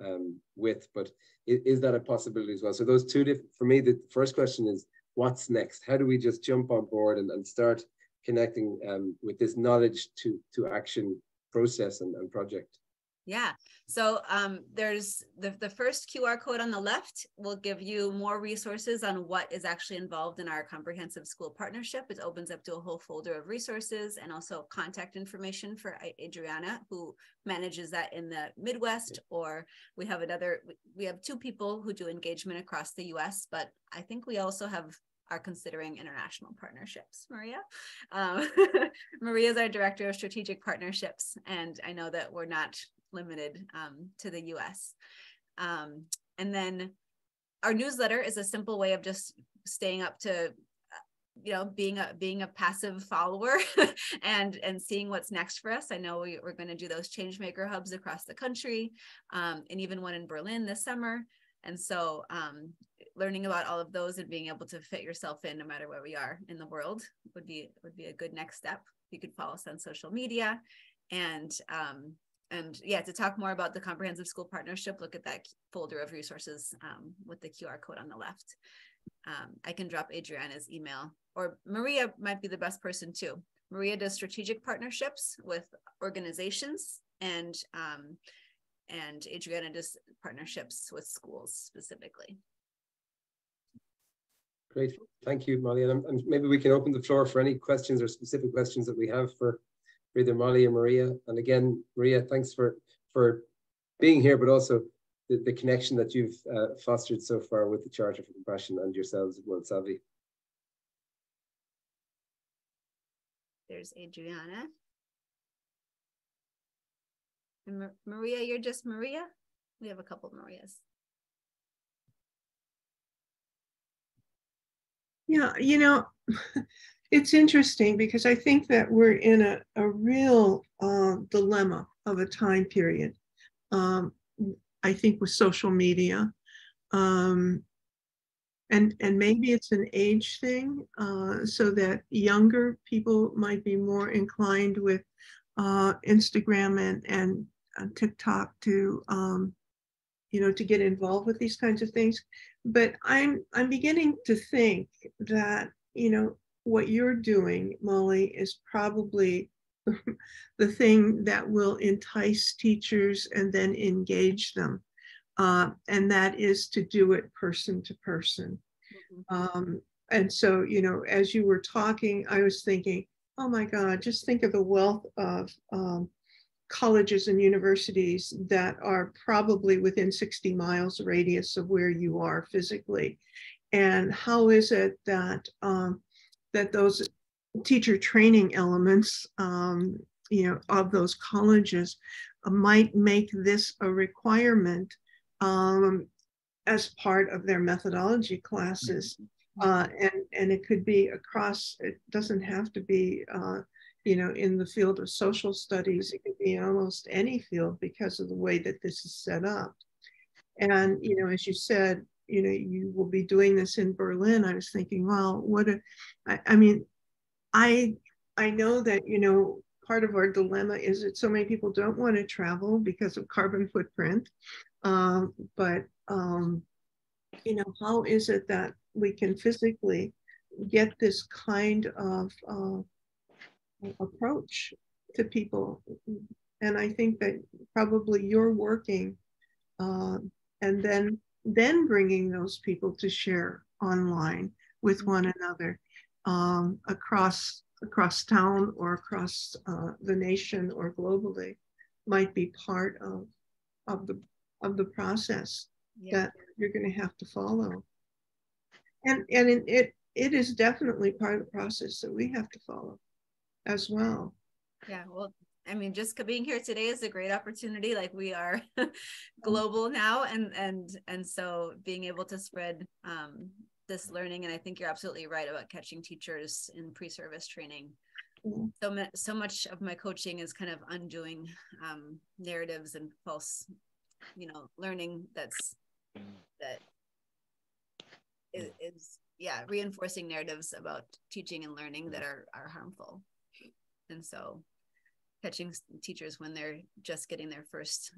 with, but is that a possibility as well? So those two different, for me, the first question is, what's next? How do we just jump on board and start connecting with this knowledge to action process and project? Yeah, so there's the first QR code on the left will give you more resources on what is actually involved in our comprehensive school partnership. It opens up to a whole folder of resources and also contact information for Adriana, who manages that in the Midwest, or we have 2 people who do engagement across the US, but I think we also are considering international partnerships. Maria? Maria is our Director of Strategic Partnerships, and I know that we're not limited to the US. And then our newsletter is a simple way of just staying up to, being a passive follower and seeing what's next for us. I know we're going to do those changemaker hubs across the country, and even one in Berlin this summer. And so learning about all of those and being able to fit yourself in no matter where we are in the world would be a good next step. You could follow us on social media, and yeah, to talk more about the Comprehensive School Partnership, look at that folder of resources with the QR code on the left. I can drop Adriana's email, or Maria might be the best person too. Maria does strategic partnerships with organizations, and Adriana does partnerships with schools specifically. Great, thank you, Molly. And maybe we can open the floor for any questions or specific questions that we have for either Molly or Maria. And again, Maria, thanks for being here, but also the connection that you've fostered so far with the Charter for Compassion and yourselves at World Savvy. There's Adriana. And Maria, you're just Maria? We have a couple of Marias. Yeah, it's interesting because I think that we're in a real dilemma of a time period. I think with social media, and maybe it's an age thing, so that younger people might be more inclined with Instagram and TikTok to get involved with these kinds of things. But I'm beginning to think that what you're doing, Molly, is probably the thing that will entice teachers and then engage them, and that is to do it person to person. Mm-hmm. And so, as you were talking, I was thinking, oh my God, just think of the wealth of colleges and universities that are probably within 60 miles radius of where you are physically. And how is it that that those teacher training elements, of those colleges might make this a requirement as part of their methodology classes. And it could be across, it doesn't have to be, in the field of social studies, it could be in almost any field because of the way that this is set up. And, as you said, you know, you will be doing this in Berlin, I was thinking, well, I mean, I know that, you know, part of our dilemma is that so many people don't want to travel because of carbon footprint. But you know, how is it that we can physically get this kind of approach to people? And I think that probably you're working and then bringing those people to share online with one another across town or across the nation or globally might be part of the process that you're going to have to follow. And it is definitely part of the process that we have to follow as well. Yeah, well, I mean, just being here today is a great opportunity. Like, we are global now, and so being able to spread this learning. And I think you're absolutely right about catching teachers in pre-service training. So much of my coaching is kind of undoing narratives and false, you know, learning that is reinforcing narratives about teaching and learning that are harmful. And so catching teachers when they're just getting their first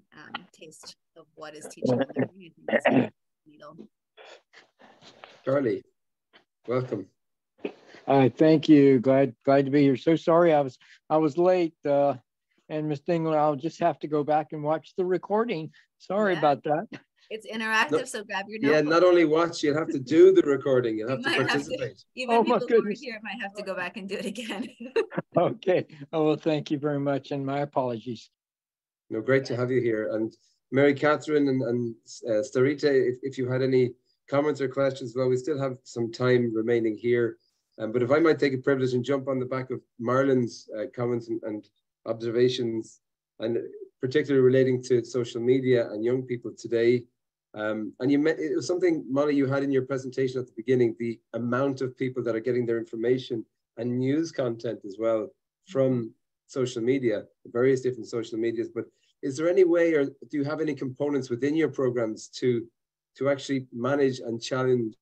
taste of what is teaching and learning, I think is needle. Charlie, welcome. Thank you. Glad to be here. So sorry I was late. And Ms. Dingler, I'll just have to go back and watch the recording. Sorry about that. It's interactive, so grab your notebook. Yeah, not only watch, you'll have to do the recording. You'll have to participate. Even people who are here might have to go back and do it again. Okay. Oh, well, thank you very much, and my apologies. No, great to have you here. And Mary Catherine and Starita, if you had any comments or questions, well, we still have some time remaining here. But if I might take a privilege and jump on the back of Marlon's comments and observations, and particularly relating to social media and young people today. And it was something, Molly, you had in your presentation at the beginning, the amount of people that are getting their information and news content as well from social media, various different social medias. But is there any way, or do you have any components within your programs to actually manage and challenge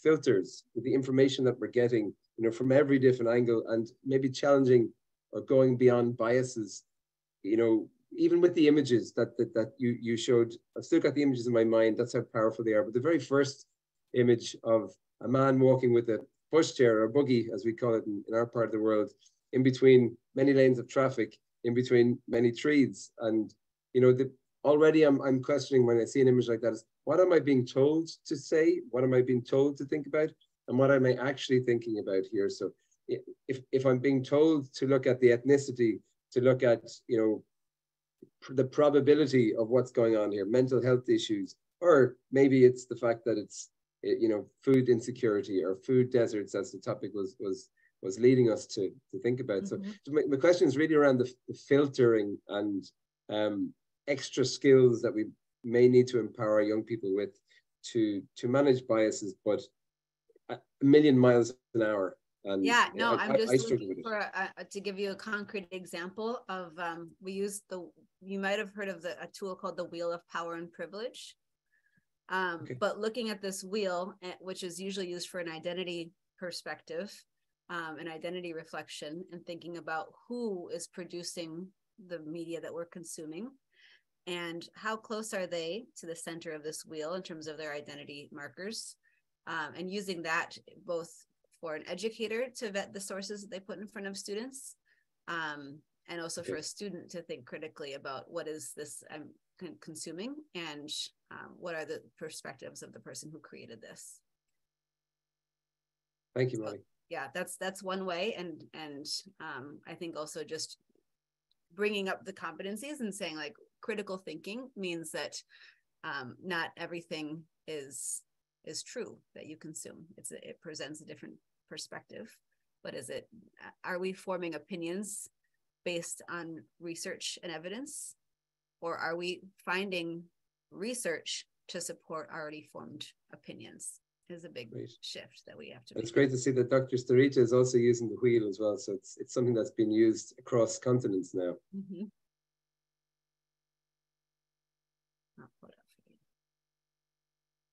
filters with the information that we're getting, you know, from every different angle, and maybe challenging or going beyond biases, you know, even with the images that you showed? I've still got the images in my mind. That's how powerful they are. But the very first image of a man walking with a pushchair or buggy, as we call it in our part of the world, in between many lanes of traffic, in between many trees. And, you know, already I'm questioning when I see an image like that, is what am I being told to say? What am I being told to think about? And what am I actually thinking about here? So if I'm being told to look at the ethnicity, to look at, you know, the probability of what's going on here, mental health issues, or maybe it's the fact that it's, you know, food insecurity or food deserts, as the topic was leading us to think about. Mm-hmm. So my question is really around the filtering and extra skills that we may need to empower young people with to manage biases, but a million miles an hour. And yeah, no, I'm just looking for to give you a concrete example of we use you might have heard of a tool called the Wheel of Power and Privilege. But looking at this wheel, which is usually used for an identity perspective, an identity reflection, and thinking about who is producing the media that we're consuming, and how close are they to the center of this wheel in terms of their identity markers, and using that both for an educator to vet the sources that they put in front of students, and also for a student to think critically about what is this I'm consuming, and what are the perspectives of the person who created this. Thank you, Molly. Yeah, that's one way, and I think also just bringing up the competencies and saying, like, critical thinking means that not everything is true that you consume. It presents a different perspective, but are we forming opinions based on research and evidence, or are we finding research to support already formed opinions? Is a big shift that we have to make. It's great to see that Dr. Starita is also using the wheel as well. So it's something that's been used across continents now. Mm-hmm.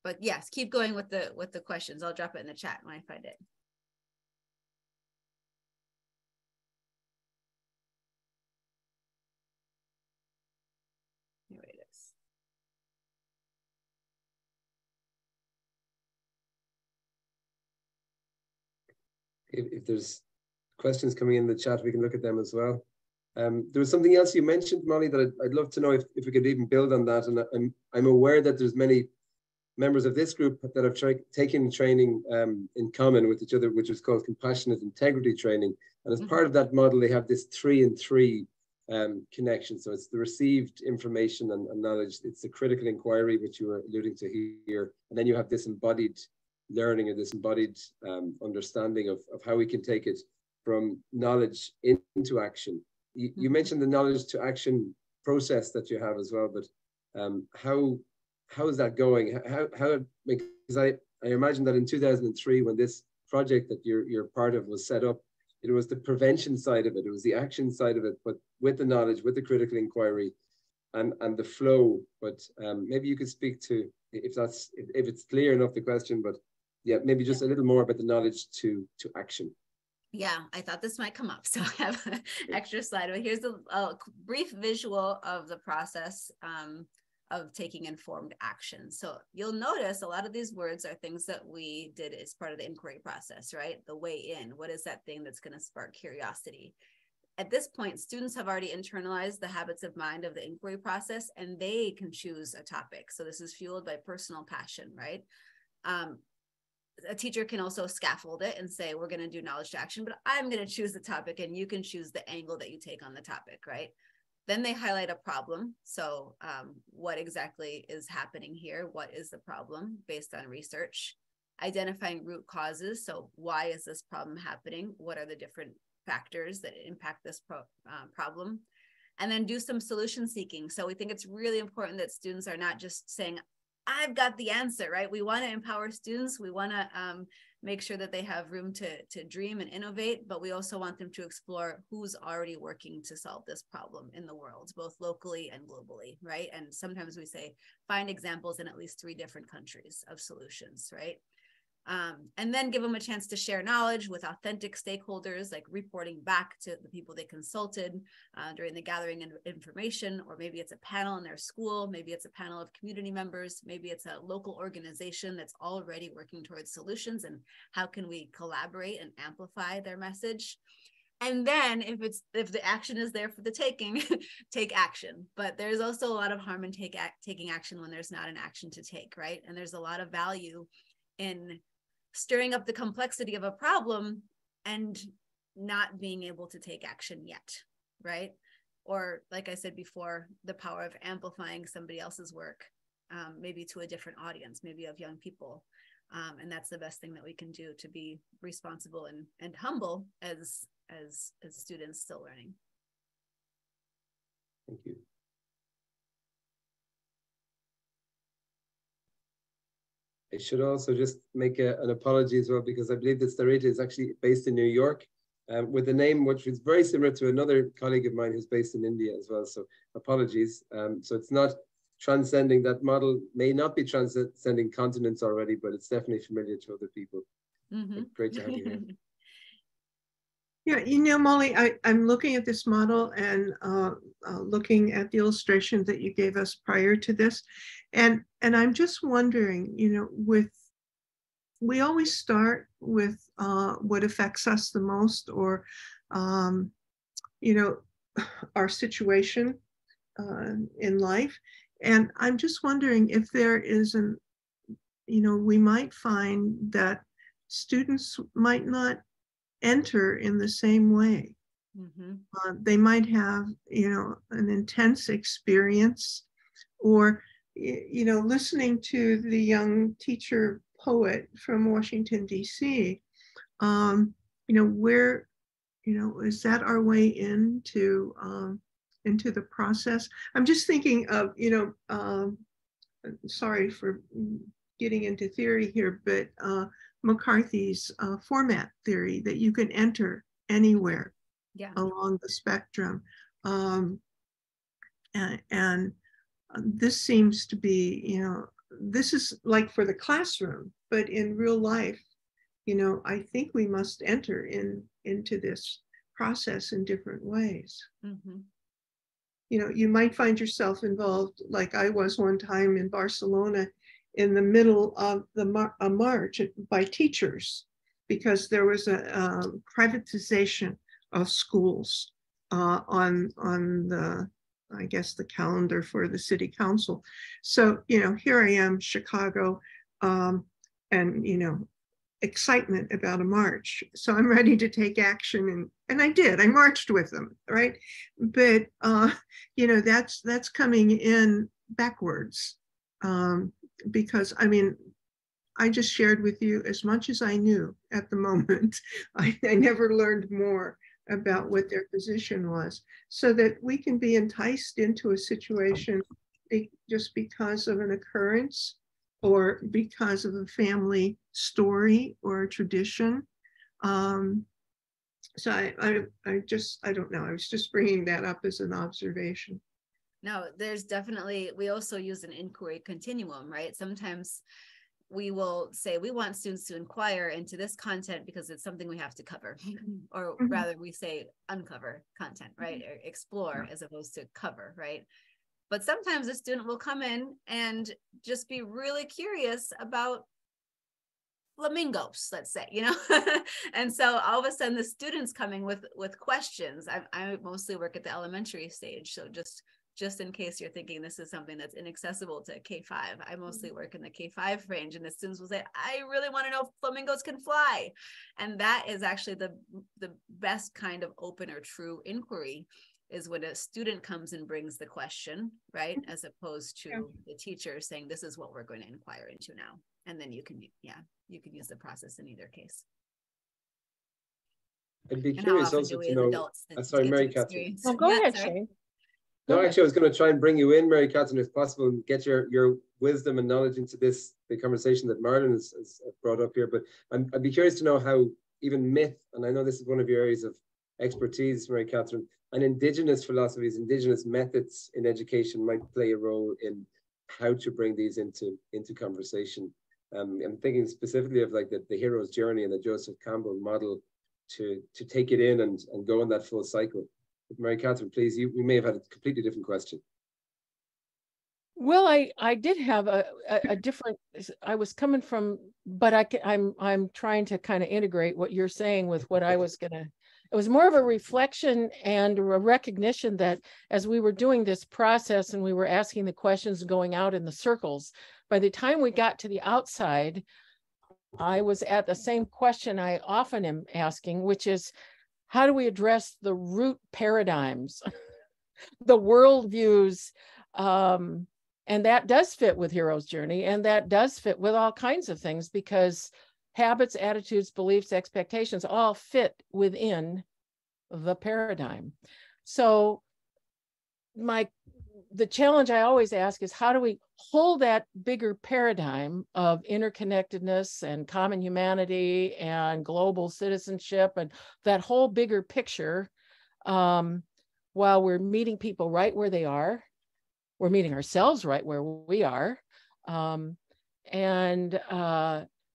But yes, keep going with the questions. I'll drop it in the chat when I find it. Here it is. If there's questions coming in the chat, we can look at them as well. There was something else you mentioned, Molly, that I'd love to know if we could even build on that. And I'm aware that there's many members of this group that have taken training in common with each other, which is called compassionate integrity training. And as part of that model, they have this 3 and 3 connection. So it's the received information and knowledge. It's the critical inquiry, which you were alluding to here. And then you have this embodied learning or this embodied understanding of how we can take it from knowledge into action. You mentioned the knowledge to action process that you have as well, but how is that going? Because I imagine that in 2003, when this project that you're part of was set up, it was the prevention side of it, it was the action side of it, but with the knowledge, with the critical inquiry, and the flow. But maybe you could speak to if it's clear enough the question, but yeah, maybe just a little more about the knowledge to action. Yeah, I thought this might come up, so I have an extra slide. But here's a brief visual of the process of taking informed action. So you'll notice a lot of these words are things that we did as part of the inquiry process, right? The way in, what is that thing that's going to spark curiosity? At this point, students have already internalized the habits of mind of the inquiry process, and they can choose a topic. So this is fueled by personal passion, right? A teacher can also scaffold it and say, we're going to do knowledge to action, but I'm going to choose the topic and you can choose the angle that you take on the topic, right? Then they highlight a problem. So what exactly is happening here? What is the problem based on research? Identifying root causes. So why is this problem happening? What are the different factors that impact this problem? And then do some solution seeking. So we think it's really important that students are not just saying, I've got the answer, right? We want to empower students. We want to make sure that they have room to dream and innovate, but we also want them to explore who's already working to solve this problem in the world, both locally and globally, right? And sometimes we say, find examples in at least 3 different countries of solutions, right? And then give them a chance to share knowledge with authentic stakeholders, like reporting back to the people they consulted during the gathering of information, or maybe it's a panel in their school, maybe it's a panel of community members, maybe it's a local organization that's already working towards solutions, and how can we collaborate and amplify their message? And then if the action is there for the taking, take action. But there's also a lot of harm in taking action when there's not an action to take, right? And there's a lot of value in stirring up the complexity of a problem and not being able to take action yet, right? Or like I said before, the power of amplifying somebody else's work, maybe to a different audience, maybe of young people. And that's the best thing that we can do to be responsible and humble as students still learning. Thank you. I should also just make an apology as well, because I believe that Starita is actually based in New York with a name which is very similar to another colleague of mine who's based in India as well. So apologies. So it's not transcending, that model may not be transcending continents already, but it's definitely familiar to other people. Mm-hmm. Great to have you here. Yeah, you know, Molly, I'm looking at this model and looking at the illustrations that you gave us prior to this. And I'm just wondering, you know, we always start with what affects us the most, or, you know, our situation in life. And I'm just wondering if there is you know, we might find that students might not enter in the same way. Mm-hmm. They might have, you know, an intense experience, or, you know, listening to the young teacher poet from Washington, D.C., you know, where, you know, is that our way into the process? I'm just thinking of, you know, sorry for getting into theory here, but McCarthy's format theory, that you can enter anywhere along the spectrum. And this seems to be, you know, this is like for the classroom, but in real life, you know, I think we must enter into this process in different ways. Mm-hmm. You know, you might find yourself involved, like I was one time in Barcelona, in the middle of a march by teachers, because there was a privatization of schools on the, I guess, the calendar for the city council. So, you know, here I am, Chicago, and, you know, excitement about a march. So I'm ready to take action, and I did. I marched with them, right? But you know, that's coming in backwards, because I mean, I just shared with you as much as I knew at the moment. I never learned more about what their position was, so that we can be enticed into a situation just because of an occurrence or because of a family story or a tradition. So I don't know. I was just bringing that up as an observation. No, there's definitely, we also use an inquiry continuum, right? Sometimes we will say we want students to inquire into this content because it's something we have to cover, or rather we say uncover content, right? Or explore as opposed to cover, right? But sometimes a student will come in and just be really curious about flamingos, let's say, you know. And so all of a sudden the students coming with questions. I mostly work at the elementary stage, so just in case you're thinking this is something that's inaccessible to K-5, I mostly work in the K-5 range, and the students will say, I really want to know if flamingos can fly. And that is actually the best kind of open or true inquiry, is when a student comes and brings the question, right? As opposed to the teacher saying, this is what we're going to inquire into now. And then you can use the process in either case. I'd be curious also to know, sorry, Mary Catherine. Well, go ahead, Shane. No, actually, I was going to try and bring you in, Mary Catherine, if possible, and get your wisdom and knowledge into the conversation that Marlon has brought up here. But I'd be curious to know how even myth, and I know this is one of your areas of expertise, Mary Catherine, and indigenous philosophies, indigenous methods in education might play a role in how to bring these into conversation. I'm thinking specifically of like the hero's journey and the Joseph Campbell model to take it in and go on that full cycle. But Mary Catherine, please, we may have had a completely different question. Well, I did have a different, I was coming from, but I'm trying to kind of integrate what you're saying with what I was gonna. It was more of a reflection and a recognition that as we were doing this process and we were asking the questions going out in the circles, by the time we got to the outside, I was at the same question I often am asking, which is, how do we address the root paradigms, the worldviews, and that does fit with Hero's Journey, and that does fit with all kinds of things, because habits, attitudes, beliefs, expectations all fit within the paradigm. So the challenge I always ask is, how do we hold that bigger paradigm of interconnectedness and common humanity and global citizenship and that whole bigger picture, while we're meeting people right where they are, we're meeting ourselves right where we are.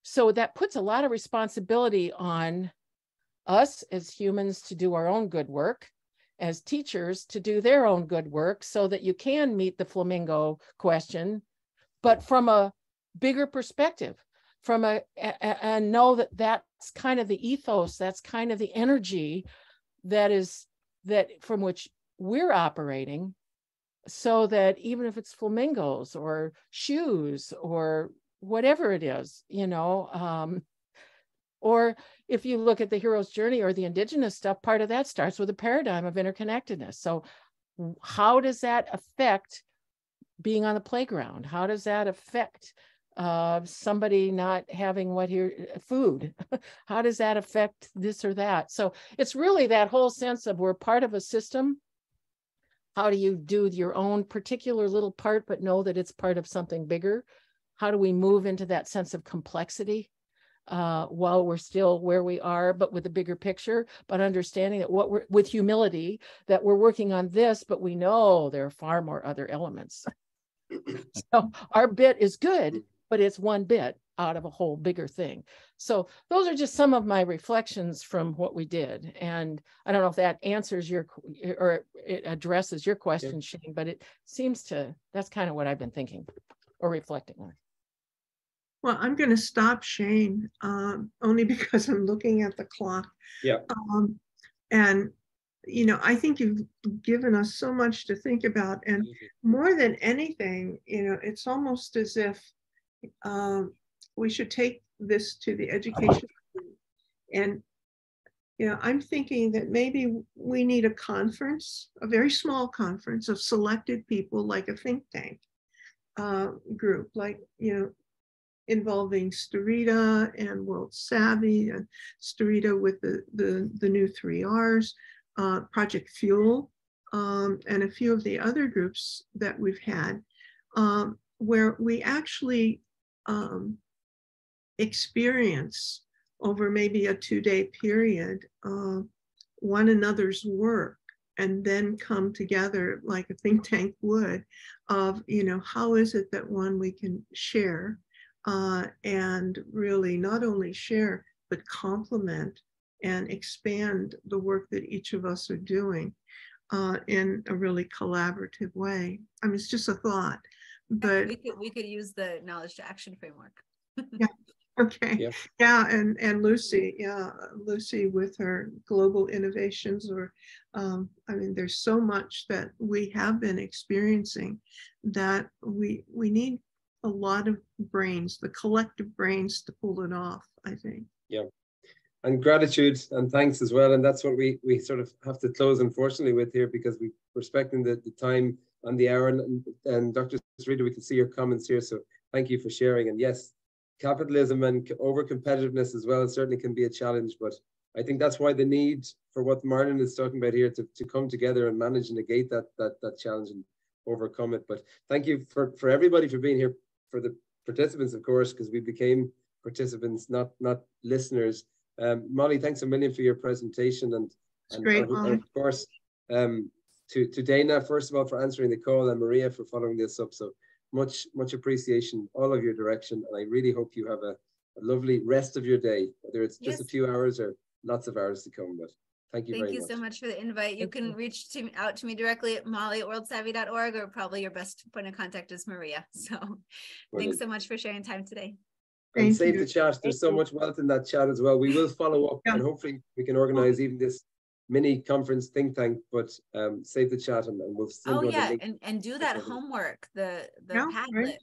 So that puts a lot of responsibility on us as humans to do our own good work, as teachers to do their own good work, so that you can meet the flamingo question, but from a bigger perspective, and know that that's kind of the ethos, that's kind of the energy that from which we're operating, so that even if it's flamingos or shoes or whatever it is, you know, or if you look at the hero's journey or the indigenous stuff, part of that starts with a paradigm of interconnectedness. So how does that affect being on the playground? How does that affect somebody not having food? How does that affect this or that? So it's really that whole sense of we're part of a system. How do you do your own particular little part, but know that it's part of something bigger? How do we move into that sense of complexity while we're still where we are, but with a bigger picture, but understanding that with humility, that we're working on this, but we know there are far more other elements. So our bit is good, but it's one bit out of a whole bigger thing. So those are just some of my reflections from what we did. And I don't know if that answers your, or it addresses your question, Shane, but it seems to, that's kind of what I've been thinking or reflecting on. Well, I'm going to stop Shane only because I'm looking at the clock. Yeah. And, you know, I think you've given us so much to think about. And more than anything, you know, it's almost as if we should take this to the education. And, you know, I'm thinking that maybe we need a conference, a very small conference of selected people, like a think tank group, like, you know, involving Starita and World Savvy, and Starita with the new 3 Rs, Project Fuel, and a few of the other groups that we've had, where we actually experience over maybe a 2-day period one another's work, and then come together like a think tank would of, you know, how is it that we can share and really not only share, but complement and expand the work that each of us are doing in a really collaborative way. I mean, it's just a thought, but we could use the knowledge to action framework. Yeah. Okay. Yeah. And Lucy, Lucy with her global innovations, or I mean, there's so much that we have been experiencing that we need a lot of brains, the collective brains, to pull it off, I think. Yeah. And gratitude and thanks as well. And that's what we sort of have to close, unfortunately, with here, because we're respecting the time and the hour. And Dr. Sarita, we can see your comments here. So thank you for sharing. And yes, capitalism and over competitiveness as well certainly can be a challenge. But I think that's why the need for what Marlon is talking about here to come together and manage and negate that challenge and overcome it. But thank you for everybody for being here, for the participants, of course, because we became participants, not listeners. Molly, thanks a million for your presentation, and of course to Dana, first of all, for answering the call, and Maria for following this up. So much appreciation, all of your direction, and I really hope you have a lovely rest of your day, whether it's just a few hours or lots of hours to come. But thank you very much. Thank you so much for the invite. You can reach out to me directly at molly@worldsavvy.org, or probably your best point of contact is Maria. So thanks so much for sharing time today. And save the chat. There's so much wealth in that chat as well. We will follow up and hopefully we can organize even this mini conference think tank, but save the chat and we'll send the link. And do that homework, the Padlet.